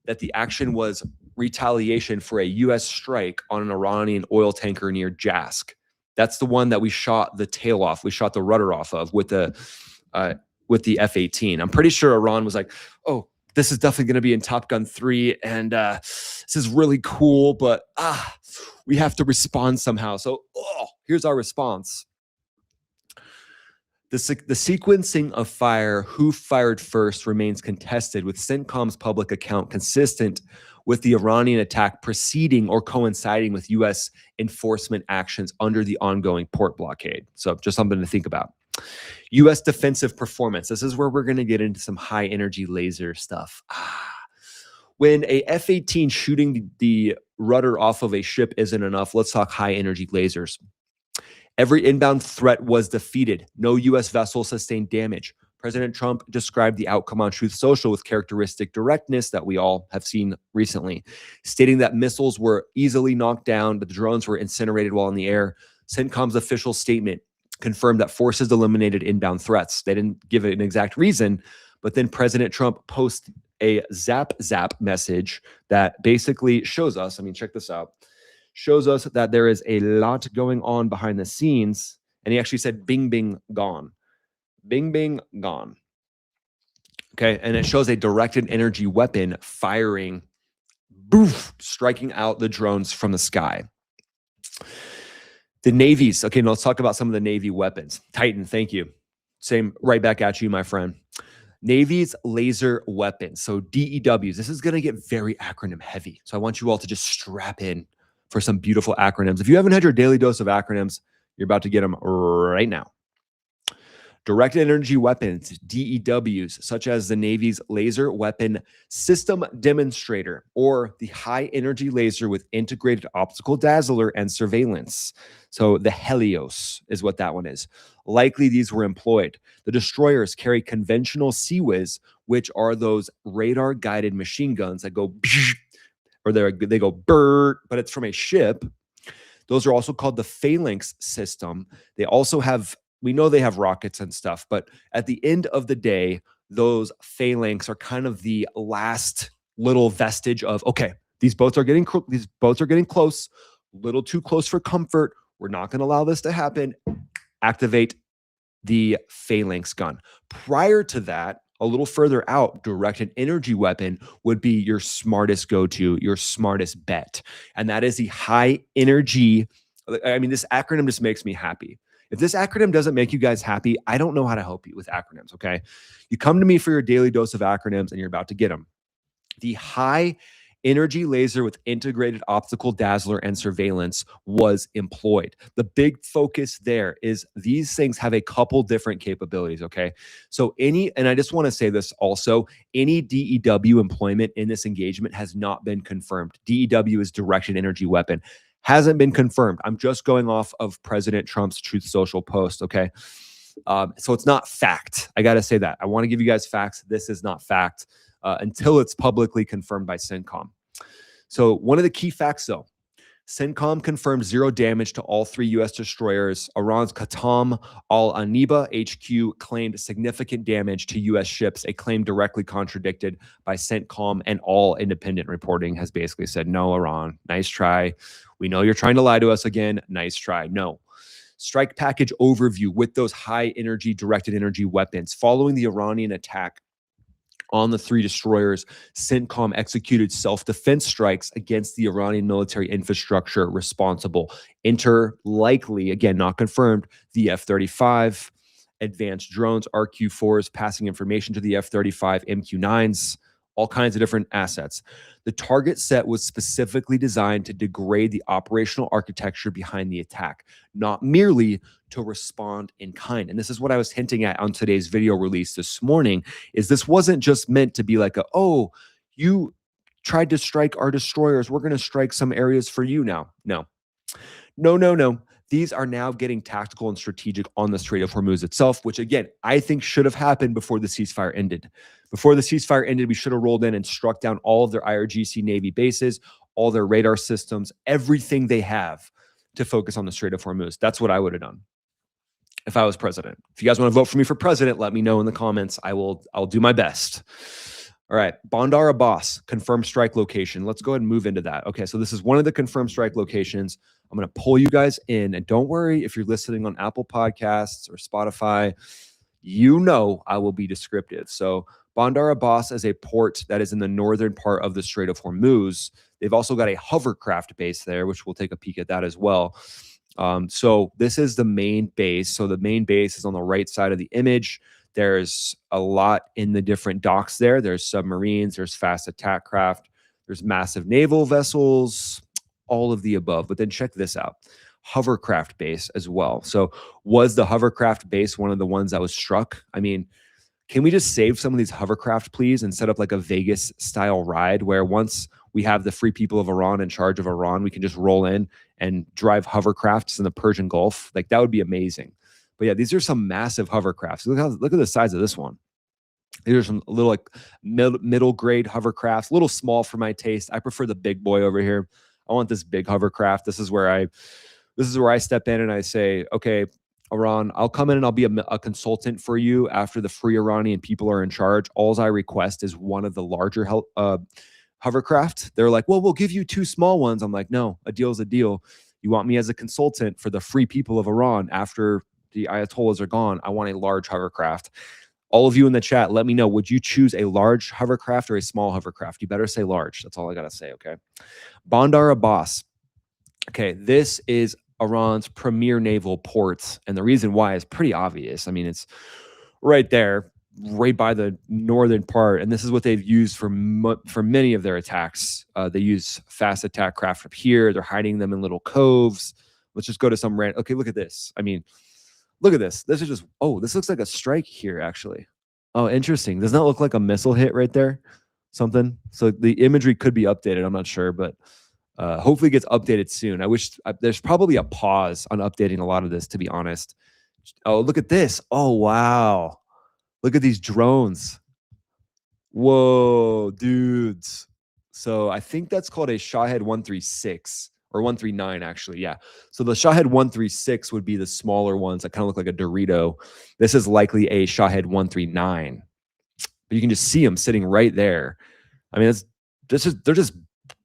that the action was retaliation for a U.S. strike on an Iranian oil tanker near Jask. That's the one that we shot the tail off. We shot the rudder off of with the with the F-18. I'm pretty sure Iran was like, oh, this is definitely going to be in Top Gun 3, and this is really cool, but we have to respond somehow. So here's our response. The sequencing of fire, who fired first, remains contested, with CENTCOM's public account consistent with the Iranian attack preceding or coinciding with U.S. enforcement actions under the ongoing port blockade. So just something to think about. U.S. defensive performance. This is where we're going to get into some high energy laser stuff. When a F-18 shooting the rudder off of a ship isn't enough, let's talk high energy lasers. Every inbound threat was defeated. No U.S. vessel sustained damage. President Trump described the outcome on Truth Social with characteristic directness that we all have seen recently, stating that missiles were easily knocked down, but the drones were incinerated while in the air. CENTCOM's official statement confirmed that forces eliminated inbound threats. They didn't give it an exact reason, but then President Trump posted a zap message that basically shows us, check this out, shows us that there is a lot going on behind the scenes. And he actually said, bing, bing, gone. Bing, bing, gone. Okay, and it shows a directed energy weapon firing, boof, striking out the drones from the sky. The Navy's, okay, now let's talk about some of the Navy weapons. Titan, thank you. Same, right back at you, my friend. Navy's laser weapons, so DEWs. This is going to get very acronym heavy. So I want you all to just strap in for some beautiful acronyms. If you haven't had your daily dose of acronyms, you're about to get them right now. Directed energy weapons, DEWs, such as the Navy's Laser Weapon System Demonstrator, or the High Energy Laser with Integrated Optical Dazzler and Surveillance. So the Helios is what that one is. Likely these were employed. The destroyers carry conventional CIWS, which are those radar-guided machine guns that go, or they go brrr, but it's from a ship. Those are also called the phalanx system. They also have, we know they have rockets and stuff, but at the end of the day, those phalanx are kind of the last little vestige of, okay, these boats are getting close, a little too close for comfort. We're not going to allow this to happen. Activate the phalanx gun. Prior to that, a little further out, directed energy weapon would be your smartest go-to, your smartest bet. And that is the high energy. This acronym just makes me happy. If this acronym doesn't make you guys happy, I don't know how to help you with acronyms, okay? You come to me for your daily dose of acronyms and you're about to get them. The high energy laser with integrated optical dazzler and surveillance was employed. The big focus there is these things have a couple different capabilities, okay? So and I just want to say this also, any DEW employment in this engagement has not been confirmed. DEW is directed energy weapon. Hasn't been confirmed. I'm just going off of President Trump's Truth Social post, okay? So it's not fact. I got to say that. I want to give you guys facts. This is not fact until it's publicly confirmed by CENTCOM. So one of the key facts, though, CENTCOM confirmed 0 damage to all 3 U.S. destroyers. Iran's Kashm Al-Aniba HQ claimed significant damage to U.S. ships, a claim directly contradicted by CENTCOM, and all independent reporting has basically said, no, Iran, nice try. We know you're trying to lie to us again. Nice try. No. Strike package overview with those high energy directed energy weapons. Following the Iranian attack on the 3 destroyers, CENTCOM executed self-defense strikes against the Iranian military infrastructure responsible. Enter likely, again, not confirmed, the F-35, advanced drones, RQ-4s, passing information to the F-35, MQ-9s, all kinds of different assets. The target set was specifically designed to degrade the operational architecture behind the attack, not merely to respond in kind. And this is what I was hinting at on today's video release this morning, is this wasn't just meant to be like oh, you tried to strike our destroyers, we're going to strike some areas for you now. No. These are now getting tactical and strategic on the Strait of Hormuz itself, which again, I think should have happened before the ceasefire ended. Before the ceasefire ended, we should have rolled in and struck down all of their IRGC Navy bases, all their radar systems, everything they have to focus on the Strait of Hormuz. That's what I would have done if I was president. If you guys want to vote for me for president, let me know in the comments. I'll do my best. All right, Bandar Abbas, confirmed strike location. Let's go ahead and move into that. Okay, so this is one of the confirmed strike locations. I'm going to pull you guys in. And don't worry if you're listening on Apple Podcasts or Spotify. you know I will be descriptive. So Bandar Abbas is a port that is in the northern part of the Strait of Hormuz. They've also got a hovercraft base there, which we'll take a peek at that as well. So this is the main base. So the main base is on the right side of the image. There's a lot in the different docks there. There's submarines, there's fast attack craft, there's massive naval vessels, all of the above. But then check this out. Hovercraft base as well. So was the hovercraft base one of the ones that was struck? I mean, can we just save some of these hovercraft, please, and set up like a Vegas style ride where once we have the free people of Iran in charge of Iran, we can just roll in and drive hovercrafts in the Persian Gulf? Like, that would be amazing. But yeah, these are some massive hovercrafts. Look at the size of this one. These are some little like middle grade hovercrafts, a little small for my taste. I prefer the big boy over here. I want this big hovercraft. This is where I step in and I say, okay, Iran, I'll come in and I'll be a consultant for you after the free Iranian people are in charge. All I request is one of the larger hovercraft. They're like, well, we'll give you 2 small ones. I'm like, no, a deal's a deal. You want me as a consultant for the free people of Iran after the Ayatollahs are gone? I want a large hovercraft. All of you in the chat, let me know, would you choose a large hovercraft or a small hovercraft? You better say large. That's all I got to say, okay? Bandar Abbas. Okay, this is Iran's premier naval port, and the reason why is pretty obvious. I mean, it's right there, right by the northern part, and this is what they've used for many of their attacks. They use fast attack craft up here. They're hiding them in little coves. Let's just go to some random. Okay, look at this. I mean, look at this. This is just, oh, this looks like a strike here, actually. Oh, interesting. Doesn't that look like a missile hit right there? Something. So the imagery could be updated. I'm not sure, but hopefully it gets updated soon. I wish there's probably a pause on updating a lot of this, to be honest. Oh, look at this. Oh, wow. Look at these drones. Whoa, dudes. So I think that's called a Shahed 136 or 139, actually. Yeah. So the Shahed 136 would be the smaller ones that kind of look like a Dorito. This is likely a Shahed 139. But you can just see them sitting right there. I mean, they're just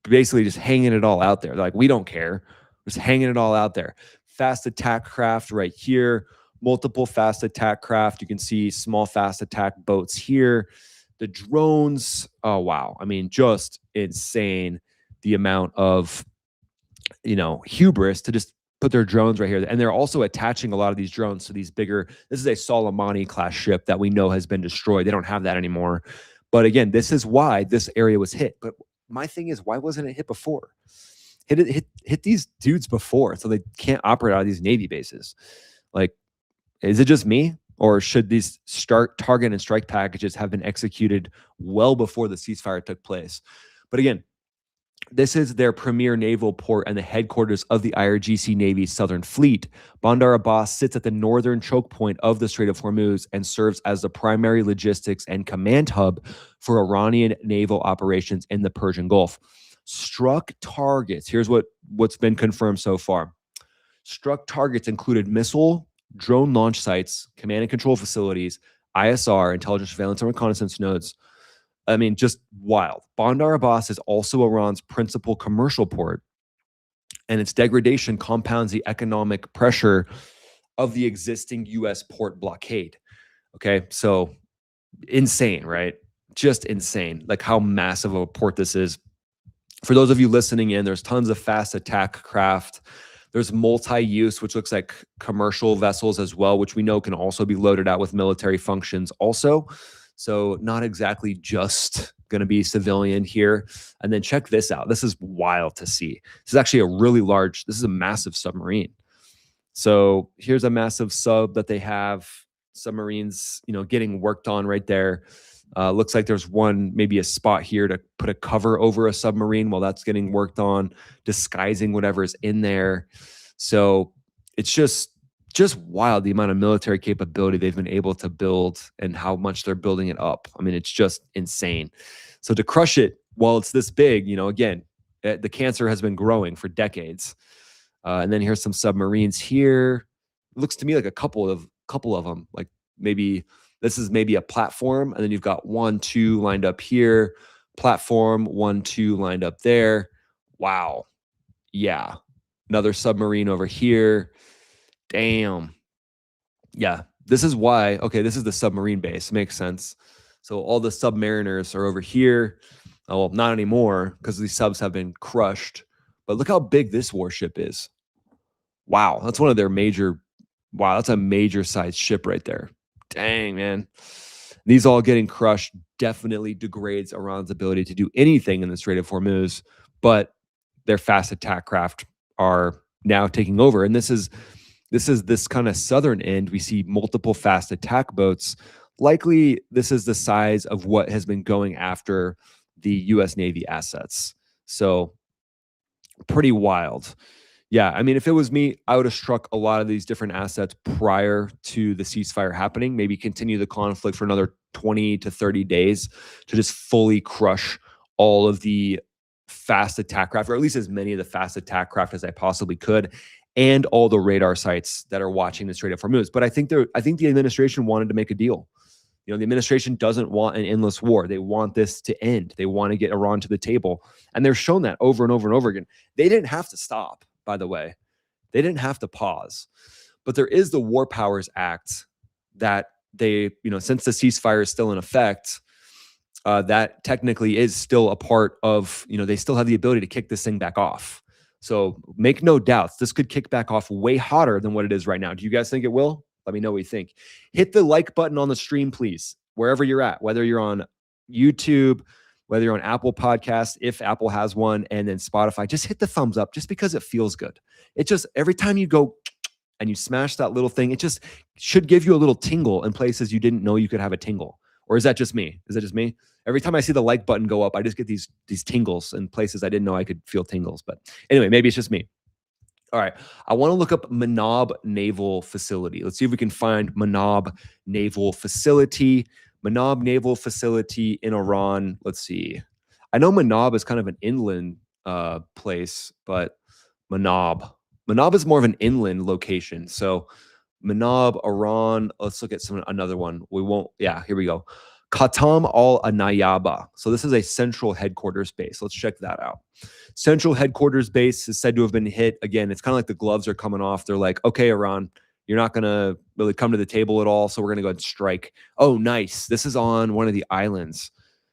basically just hanging it all out there. They're like, we don't care. Just hanging it all out there. Fast attack craft right here. Multiple fast attack craft. You can see small fast attack boats here. The drones. Oh, wow. I mean, just insane the amount of, hubris to just put their drones right here. And they're also attaching a lot of these drones to these bigger. This is a Soleimani class ship that we know has been destroyed. They don't have that anymore. But again, this is why this area was hit. But my thing is, why wasn't it hit before? Hit these dudes before, so they can't operate out of these Navy bases. Like, is it just me, or should these target and strike packages have been executed well before the ceasefire took place? But again, this is their premier naval port and the headquarters of the IRGC Navy's Southern Fleet. Bandar Abbas sits at the northern choke point of the Strait of Hormuz and serves as the primary logistics and command hub for Iranian naval operations in the Persian Gulf. Struck targets. Here's what's been confirmed so far. Struck targets included missile, drone launch sites, command and control facilities, ISR, intelligence, surveillance, and reconnaissance nodes. I mean, just wild. Bandar Abbas is also Iran's principal commercial port, and its degradation compounds the economic pressure of the existing U.S. port blockade. Okay, so insane, right? Just insane, like how massive of a port this is. For those of you listening in, there's tons of fast attack craft. There's multi-use, which looks like commercial vessels as well, which we know can also be loaded out with military functions also. So not exactly just going to be civilian here. And then check this out. This is wild to see. This is actually this is a massive submarine. So here's a massive sub that they have. Submarines, getting worked on right there. Looks like there's maybe a spot here to put a cover over a submarine while that's getting worked on, disguising whatever is in there. So it's just wild, the amount of military capability they've been able to build and how much they're building it up. I mean, it's just insane. So to crush it while it's this big, again, the cancer has been growing for decades. And then here's some submarines here. It looks to me like a couple of them, like maybe this is maybe a platform, and then you've got 1, 2 lined up here, platform, 1, 2 lined up there. Wow. Yeah. Another submarine over here. Damn. Yeah. this is why, okay, this is the submarine base. Makes sense. So all the submariners are over here. Oh, well, not anymore because these subs have been crushed. But look how big this warship is. Wow, that's one of their major. Wow, that's a major size ship right there. Dang, man. These all getting crushed definitely degrades Iran's ability to do anything in the Strait of Hormuz, but their fast attack craft are now taking over. And this is this kind of southern end. We see multiple fast attack boats. Likely, this is the size of what has been going after the U.S. Navy assets. So pretty wild. Yeah, I mean, if it was me, I would have struck a lot of these different assets prior to the ceasefire happening, maybe continue the conflict for another 20 to 30 days to just fully crush all of the fast attack craft, or at least as many of the fast attack craft as I possibly could, and all the radar sites that are watching the Strait of Hormuz. But I think the administration wanted to make a deal. You know, the administration doesn't want an endless war. They want this to end. They want to get Iran to the table. And they're shown that over and over and over again. They didn't have to stop, by the way. They didn't have to pause. But there is the War Powers Act that they, you know, since the ceasefire is still in effect, that technically is still a part of, you know, they still have the ability to kick this thing back off. So make no doubts, this could kick back off way hotter than what it is right now. Do you guys think it will? Let me know what you think. Hit the like button on the stream, please, wherever you're at, whether you're on YouTube, whether you're on Apple Podcasts, if Apple has one, and then Spotify. Just hit the thumbs up just because it feels good. It just, every time you go and you smash that little thing, it just should give you a little tingle in places you didn't know you could have a tingle. Or is that just me? Is that just me? Every time I see the like button go up, I just get these tingles in places I didn't know I could feel tingles. But anyway, maybe it's just me. All right, I want to look up Manab Naval Facility. Let's see if we can find Manab Naval Facility. Manab Naval Facility in Iran. Let's see. I know Manab is kind of an inland place, but Manab is more of an inland location. So Manab, Iran. Let's look at another one. We won't. Yeah, here we go. Kashm Al-Nayaba. So this is a central headquarters base. Let's check that out. Central headquarters base is said to have been hit. Again, it's kind of like the gloves are coming off. They're like, okay, Iran, you're not going to really come to the table at all, so we're going to go ahead and strike. Oh, nice. This is on one of the islands.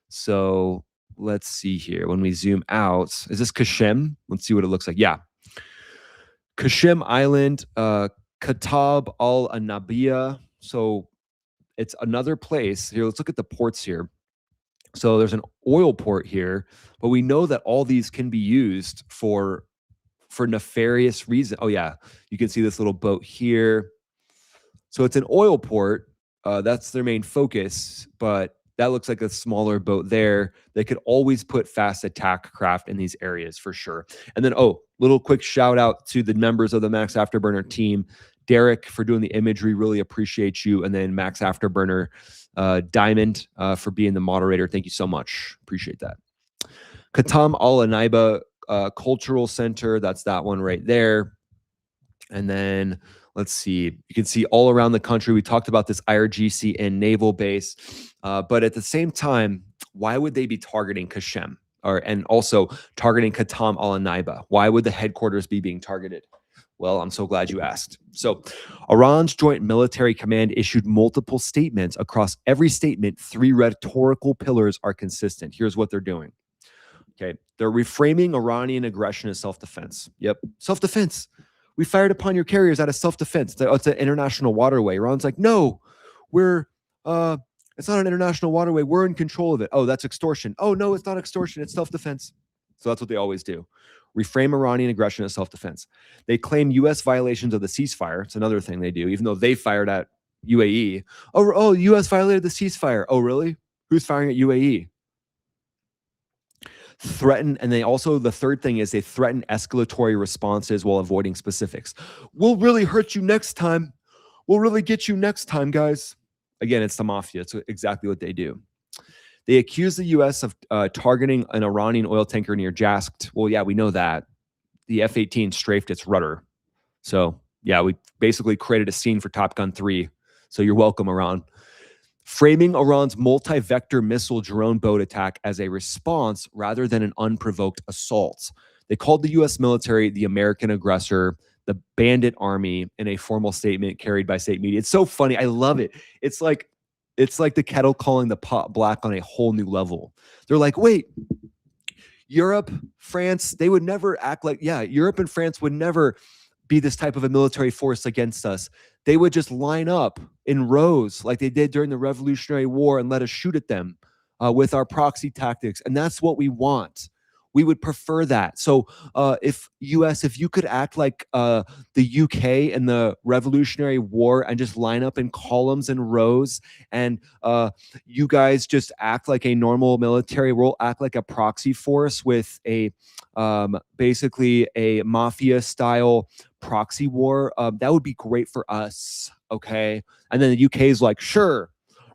So let's see here. When we zoom out, is this Kashm? Let's see what it looks like. Yeah. Kashm Island, Katab Al-Anabiya. So it's another place. Here, let's look at the ports here. So there's an oil port here, but we know that all these can be used for nefarious reasons. Oh yeah, you can see this little boat here. So it's an oil port. That's their main focus, but that looks like a smaller boat there. They could always put fast attack craft in these areas for sure. And then, oh, little quick shout out to the members of the Max Afterburner team. Derek for doing the imagery, really appreciate you. And then Max Afterburner, Diamond for being the moderator. Thank you so much. Appreciate that. Kashm Al-Nayaba Cultural Center. That's that one right there. And then let's see. You can see all around the country. We talked about this IRGC and naval base. But at the same time, why would they be targeting Kashm? And also targeting Kashm Al-Nayaba? Why would the headquarters be being targeted? Well, I'm so glad you asked. So Iran's Joint Military Command issued multiple statements. Across every statement, 3 rhetorical pillars are consistent. Here's what they're doing. Okay. They're reframing Iranian aggression as self-defense. Yep. Self-defense. We fired upon your carriers out of self-defense. It's an international waterway. Iran's like, no, it's not an international waterway. We're in control of it. Oh, that's extortion. Oh, no, it's not extortion. It's self-defense. So that's what they always do. Reframe Iranian aggression as self-defense. They claim U.S. violations of the ceasefire. It's another thing they do, even though they fired at UAE. Oh, U.S. violated the ceasefire. Oh, really? Who's firing at UAE? Threaten, and they also, the third thing is they threaten escalatory responses while avoiding specifics. We'll really hurt you next time. We'll really get you next time, guys. Again, it's the mafia. It's exactly what they do. They accuse the U.S. of targeting an Iranian oil tanker near Jasked. Well, yeah, we know that. The F-18 strafed its rudder. So, yeah, we basically created a scene for Top Gun 3. So you're welcome, Iran. Framing Iran's multi-vector missile drone boat attack as a response rather than an unprovoked assault. They called the U.S. military the American aggressor. the bandit army in a formal statement carried by state media. It's so funny. I love it. It's like the kettle calling the pot black on a whole new level. They're like, wait, Europe, France, they would never act like, yeah, Europe and France would never be this type of a military force against us. They would just line up in rows like they did during the Revolutionary War and let us shoot at them with our proxy tactics. And that's what we want. We would prefer that. So if you could act like the UK in the Revolutionary War and just line up in columns and rows, and you guys just act like a normal military, we'll act like a proxy force with a basically a mafia style proxy war, that would be great for us. Okay. And then the UK is like, sure,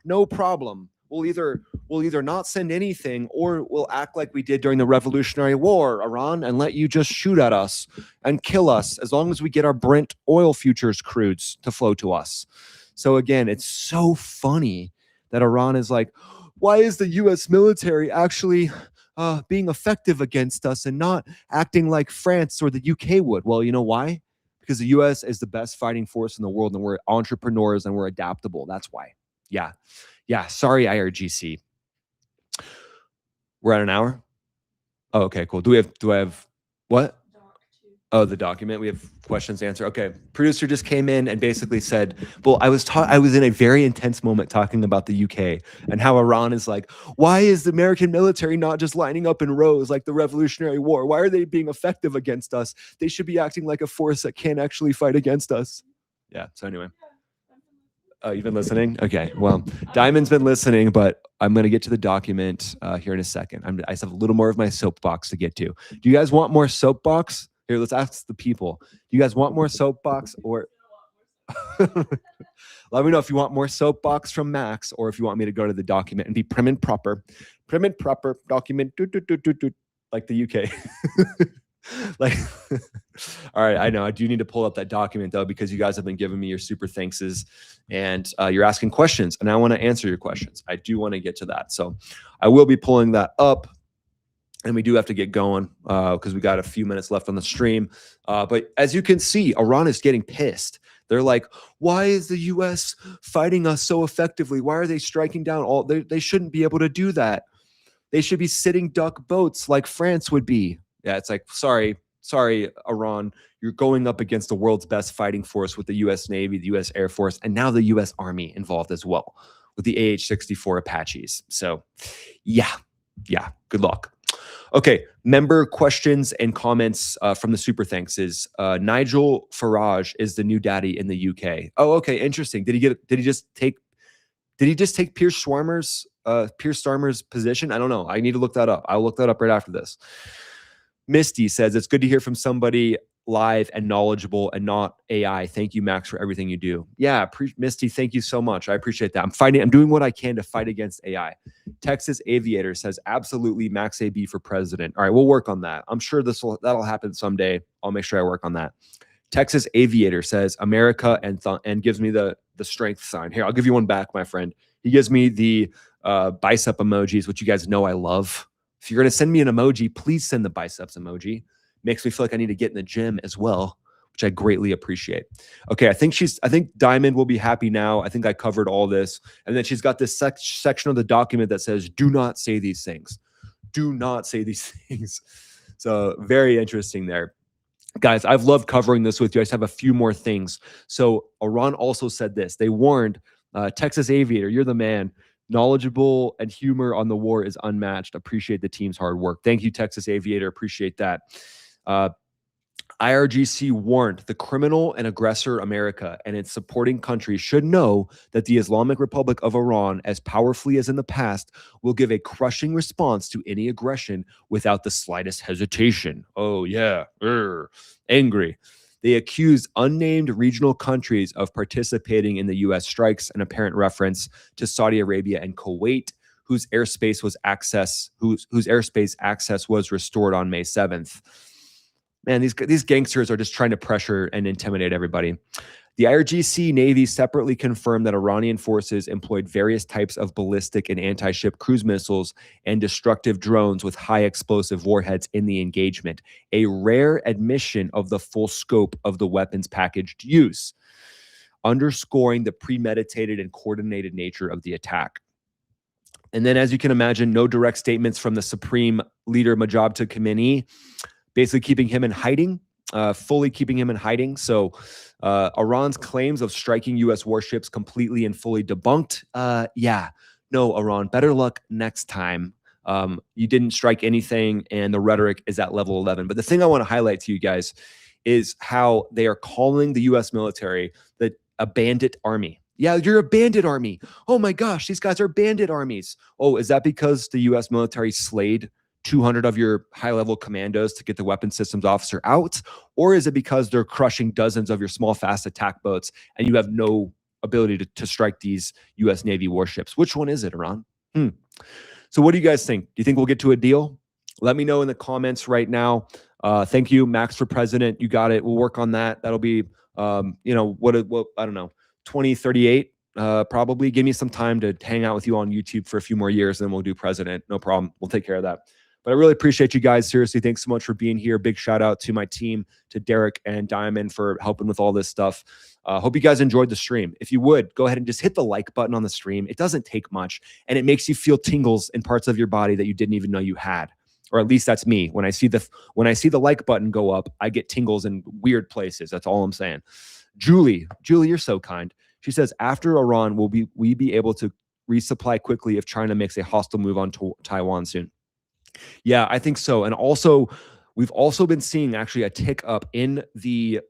no problem. We'll either not send anything, or we'll act like we did during the Revolutionary War, Iran, and let you just shoot at us and kill us as long as we get our Brent oil futures crudes to flow to us. So again, it's so funny that Iran is like, why is the US military actually being effective against us and not acting like France or the UK would? Well, you know why? Because the US is the best fighting force in the world, and we're entrepreneurs and we're adaptable. That's why. Yeah. Yeah, sorry, IRGC. We're at an hour? Oh, okay, cool. Do I have what? Oh, the document. We have questions to answer. Okay. Producer just came in and basically said, well, I was in a very intense moment talking about the UK and how Iran is like, why is the American military not just lining up in rows like the Revolutionary War? Why are they being effective against us? They should be acting like a force that can't actually fight against us. Yeah, so anyway. Oh, you've been listening? Okay. Well, Diamond's been listening, but I'm going to get to the document here in a second. I just have a little more of my soapbox to get to. Do you guys want more soapbox? Here, let's ask the people. Do you guys want more soapbox, or let me know if you want more soapbox from Max, or if you want me to go to the document and be prim and proper document, like the UK. Like, all right, I know I do need to pull up that document though, because you guys have been giving me your super thankses and you're asking questions, and I want to answer your questions. I do want to get to that, so I will be pulling that up, and we do have to get going because we got a few minutes left on the stream. But as you can see, Iran is getting pissed. They're like, why is the US fighting us so effectively? Why are they striking down all? They shouldn't be able to do that. They should be sitting duck boats like France would be. Yeah, it's like, sorry, Iran, you're going up against the world's best fighting force with the US Navy, the US Air Force, and now the US Army involved as well with the AH-64 Apaches. So yeah, good luck. Okay, member questions and comments from the super thanks is Nigel Farage is the new daddy in the UK. Oh, okay, interesting. Did he just take Pierce Starmer's position? I don't know. I need to look that up. I'll look that up right after this. Misty says, it's good to hear from somebody live and knowledgeable and not AI. Thank you, Max, for everything you do. Yeah, Misty, thank you so much. I appreciate that. I'm doing what I can to fight against AI. Texas Aviator says, absolutely, Max AB for president. All right, we'll work on that. I'm sure that'll happen someday. I'll make sure I work on that. Texas Aviator says, America, and gives me the strength sign. Here, I'll give you one back, my friend. He gives me the bicep emojis, which you guys know I love. If you're going to send me an emoji, please send the biceps emoji. Makes me feel like I need to get in the gym as well, which I greatly appreciate. Okay, I think Diamond will be happy now. I think I covered all this. And then she's got this section of the document that says, do not say these things. Do not say these things. So very interesting there. Guys, I've loved covering this with you. I just have a few more things. So Iran also said this. They warned Texas Aviator, you're the man. Knowledgeable and humor on the war is unmatched. Appreciate the team's hard work. Thank you, Texas Aviator. Appreciate that. IRGC warned the criminal and aggressor America and its supporting countries should know that the Islamic Republic of Iran, as powerfully as in the past, will give a crushing response to any aggression without the slightest hesitation. Oh, yeah. Angry. They accused unnamed regional countries of participating in the U.S. strikes, an apparent reference to Saudi Arabia and Kuwait, whose airspace access was restored on May 7th. Man, these gangsters are just trying to pressure and intimidate everybody. The IRGC Navy separately confirmed that Iranian forces employed various types of ballistic and anti-ship cruise missiles and destructive drones with high explosive warheads in the engagement, a rare admission of the full scope of the weapons packaged use, underscoring the premeditated and coordinated nature of the attack. And then, as you can imagine, no direct statements from the Supreme Leader Majid Khamenei, basically keeping him in hiding, fully keeping him in hiding. So Iran's claims of striking U.S. warships completely and fully debunked. Yeah, no, Iran, better luck next time. You didn't strike anything, and the rhetoric is at level 11. But the thing I want to highlight to you guys is how they are calling the U.S. military a bandit army. Yeah, you're a bandit army. Oh my gosh, these guys are bandit armies. Oh, is that because the U.S. military slayed 200 of your high-level commandos to get the weapons systems officer out? Or is it because they're crushing dozens of your small, fast attack boats and you have no ability to strike these U.S. Navy warships? Which one is it, Iran? So what do you guys think? Do you think we'll get to a deal? Let me know in the comments right now. Thank you, Max for President. You got it. We'll work on that. That'll be, what I don't know, 2038. Probably. Give me some time to hang out with you on YouTube for a few more years, and then we'll do President. No problem. We'll take care of that. But I really appreciate you guys. Seriously, thanks so much for being here. Big shout out to my team, to Derek and Diamond for helping with all this stuff. Hope you guys enjoyed the stream. If you would, go ahead and just hit the like button on the stream. It doesn't take much, and it makes you feel tingles in parts of your body that you didn't even know you had. Or at least that's me. When I see the like button go up, I get tingles in weird places. That's all I'm saying. Julie, you're so kind. She says, after Iran, will we be able to resupply quickly if China makes a hostile move on Taiwan soon? Yeah, I think so. And also, we've also been seeing actually a tick up in the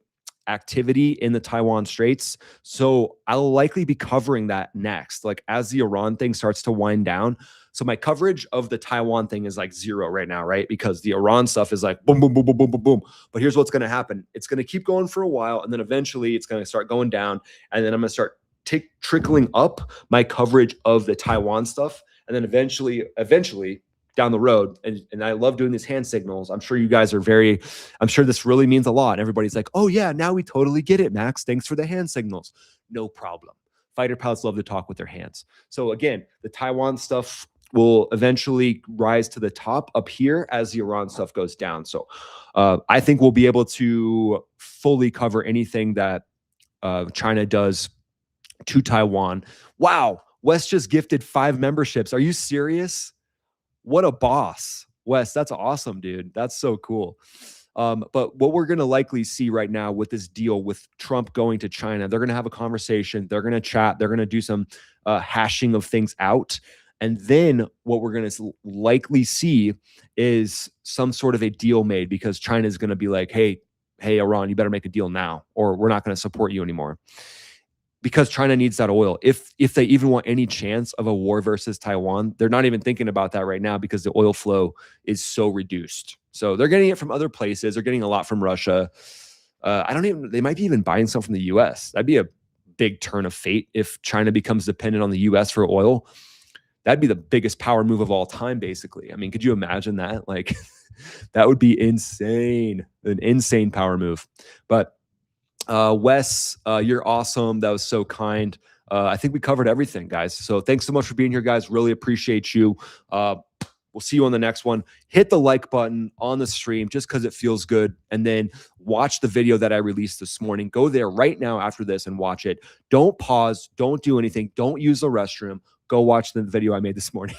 activity in the Taiwan Straits. So I'll likely be covering that next, like as the Iran thing starts to wind down. So my coverage of the Taiwan thing is like 0 right now, right? Because the Iran stuff is like boom, boom, boom, boom, boom, boom, boom. But here's what's going to happen. It's going to keep going for a while, and then eventually it's going to start going down. And then I'm going to start trickling up my coverage of the Taiwan stuff. And then eventually down the road, and I love doing these hand signals. I'm sure you guys are I'm sure this really means a lot. And everybody's like, oh yeah, now we totally get it, Max. Thanks for the hand signals. No problem. Fighter pilots love to talk with their hands. So again, the Taiwan stuff will eventually rise to the top up here as the Iran stuff goes down. So I think we'll be able to fully cover anything that China does to Taiwan. Wow, Wes just gifted 5 memberships. Are you serious? What a boss. Wes, that's awesome, dude. That's so cool. But what we're going to likely see right now with this deal with Trump going to China, they're going to have a conversation. They're going to chat. They're going to do some hashing of things out. And then what we're going to likely see is some sort of a deal made, because China is going to be like, hey, Iran, you better make a deal now, or we're not going to support you anymore. Because China needs that oil. If they even want any chance of a war versus Taiwan, they're not even thinking about that right now because the oil flow is so reduced. So they're getting it from other places. They're getting a lot from Russia. They might be even buying some from the US. That'd be a big turn of fate if China becomes dependent on the US for oil. That'd be the biggest power move of all time, basically. I mean, could you imagine that? Like, that would be insane, an insane power move. But Wes, you're awesome. That was so kind. I think we covered everything, guys. So thanks so much for being here, guys. Really appreciate you. We'll see you on the next one. Hit the like button on the stream just because it feels good. And then watch the video that I released this morning. Go there right now after this and watch it. Don't pause. Don't do anything. Don't use the restroom. Go watch the video I made this morning.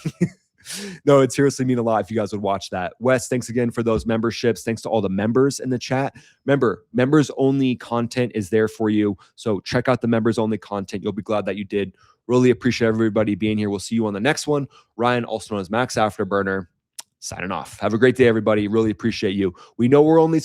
No, it seriously mean a lot if you guys would watch that. Wes, thanks again for those memberships. Thanks to all the members in the chat. Remember, members only content is there for you. So check out the members only content. You'll be glad that you did. Really appreciate everybody being here. We'll see you on the next one. Ryan, also known as Max Afterburner, signing off. Have a great day, everybody. Really appreciate you. We know we're only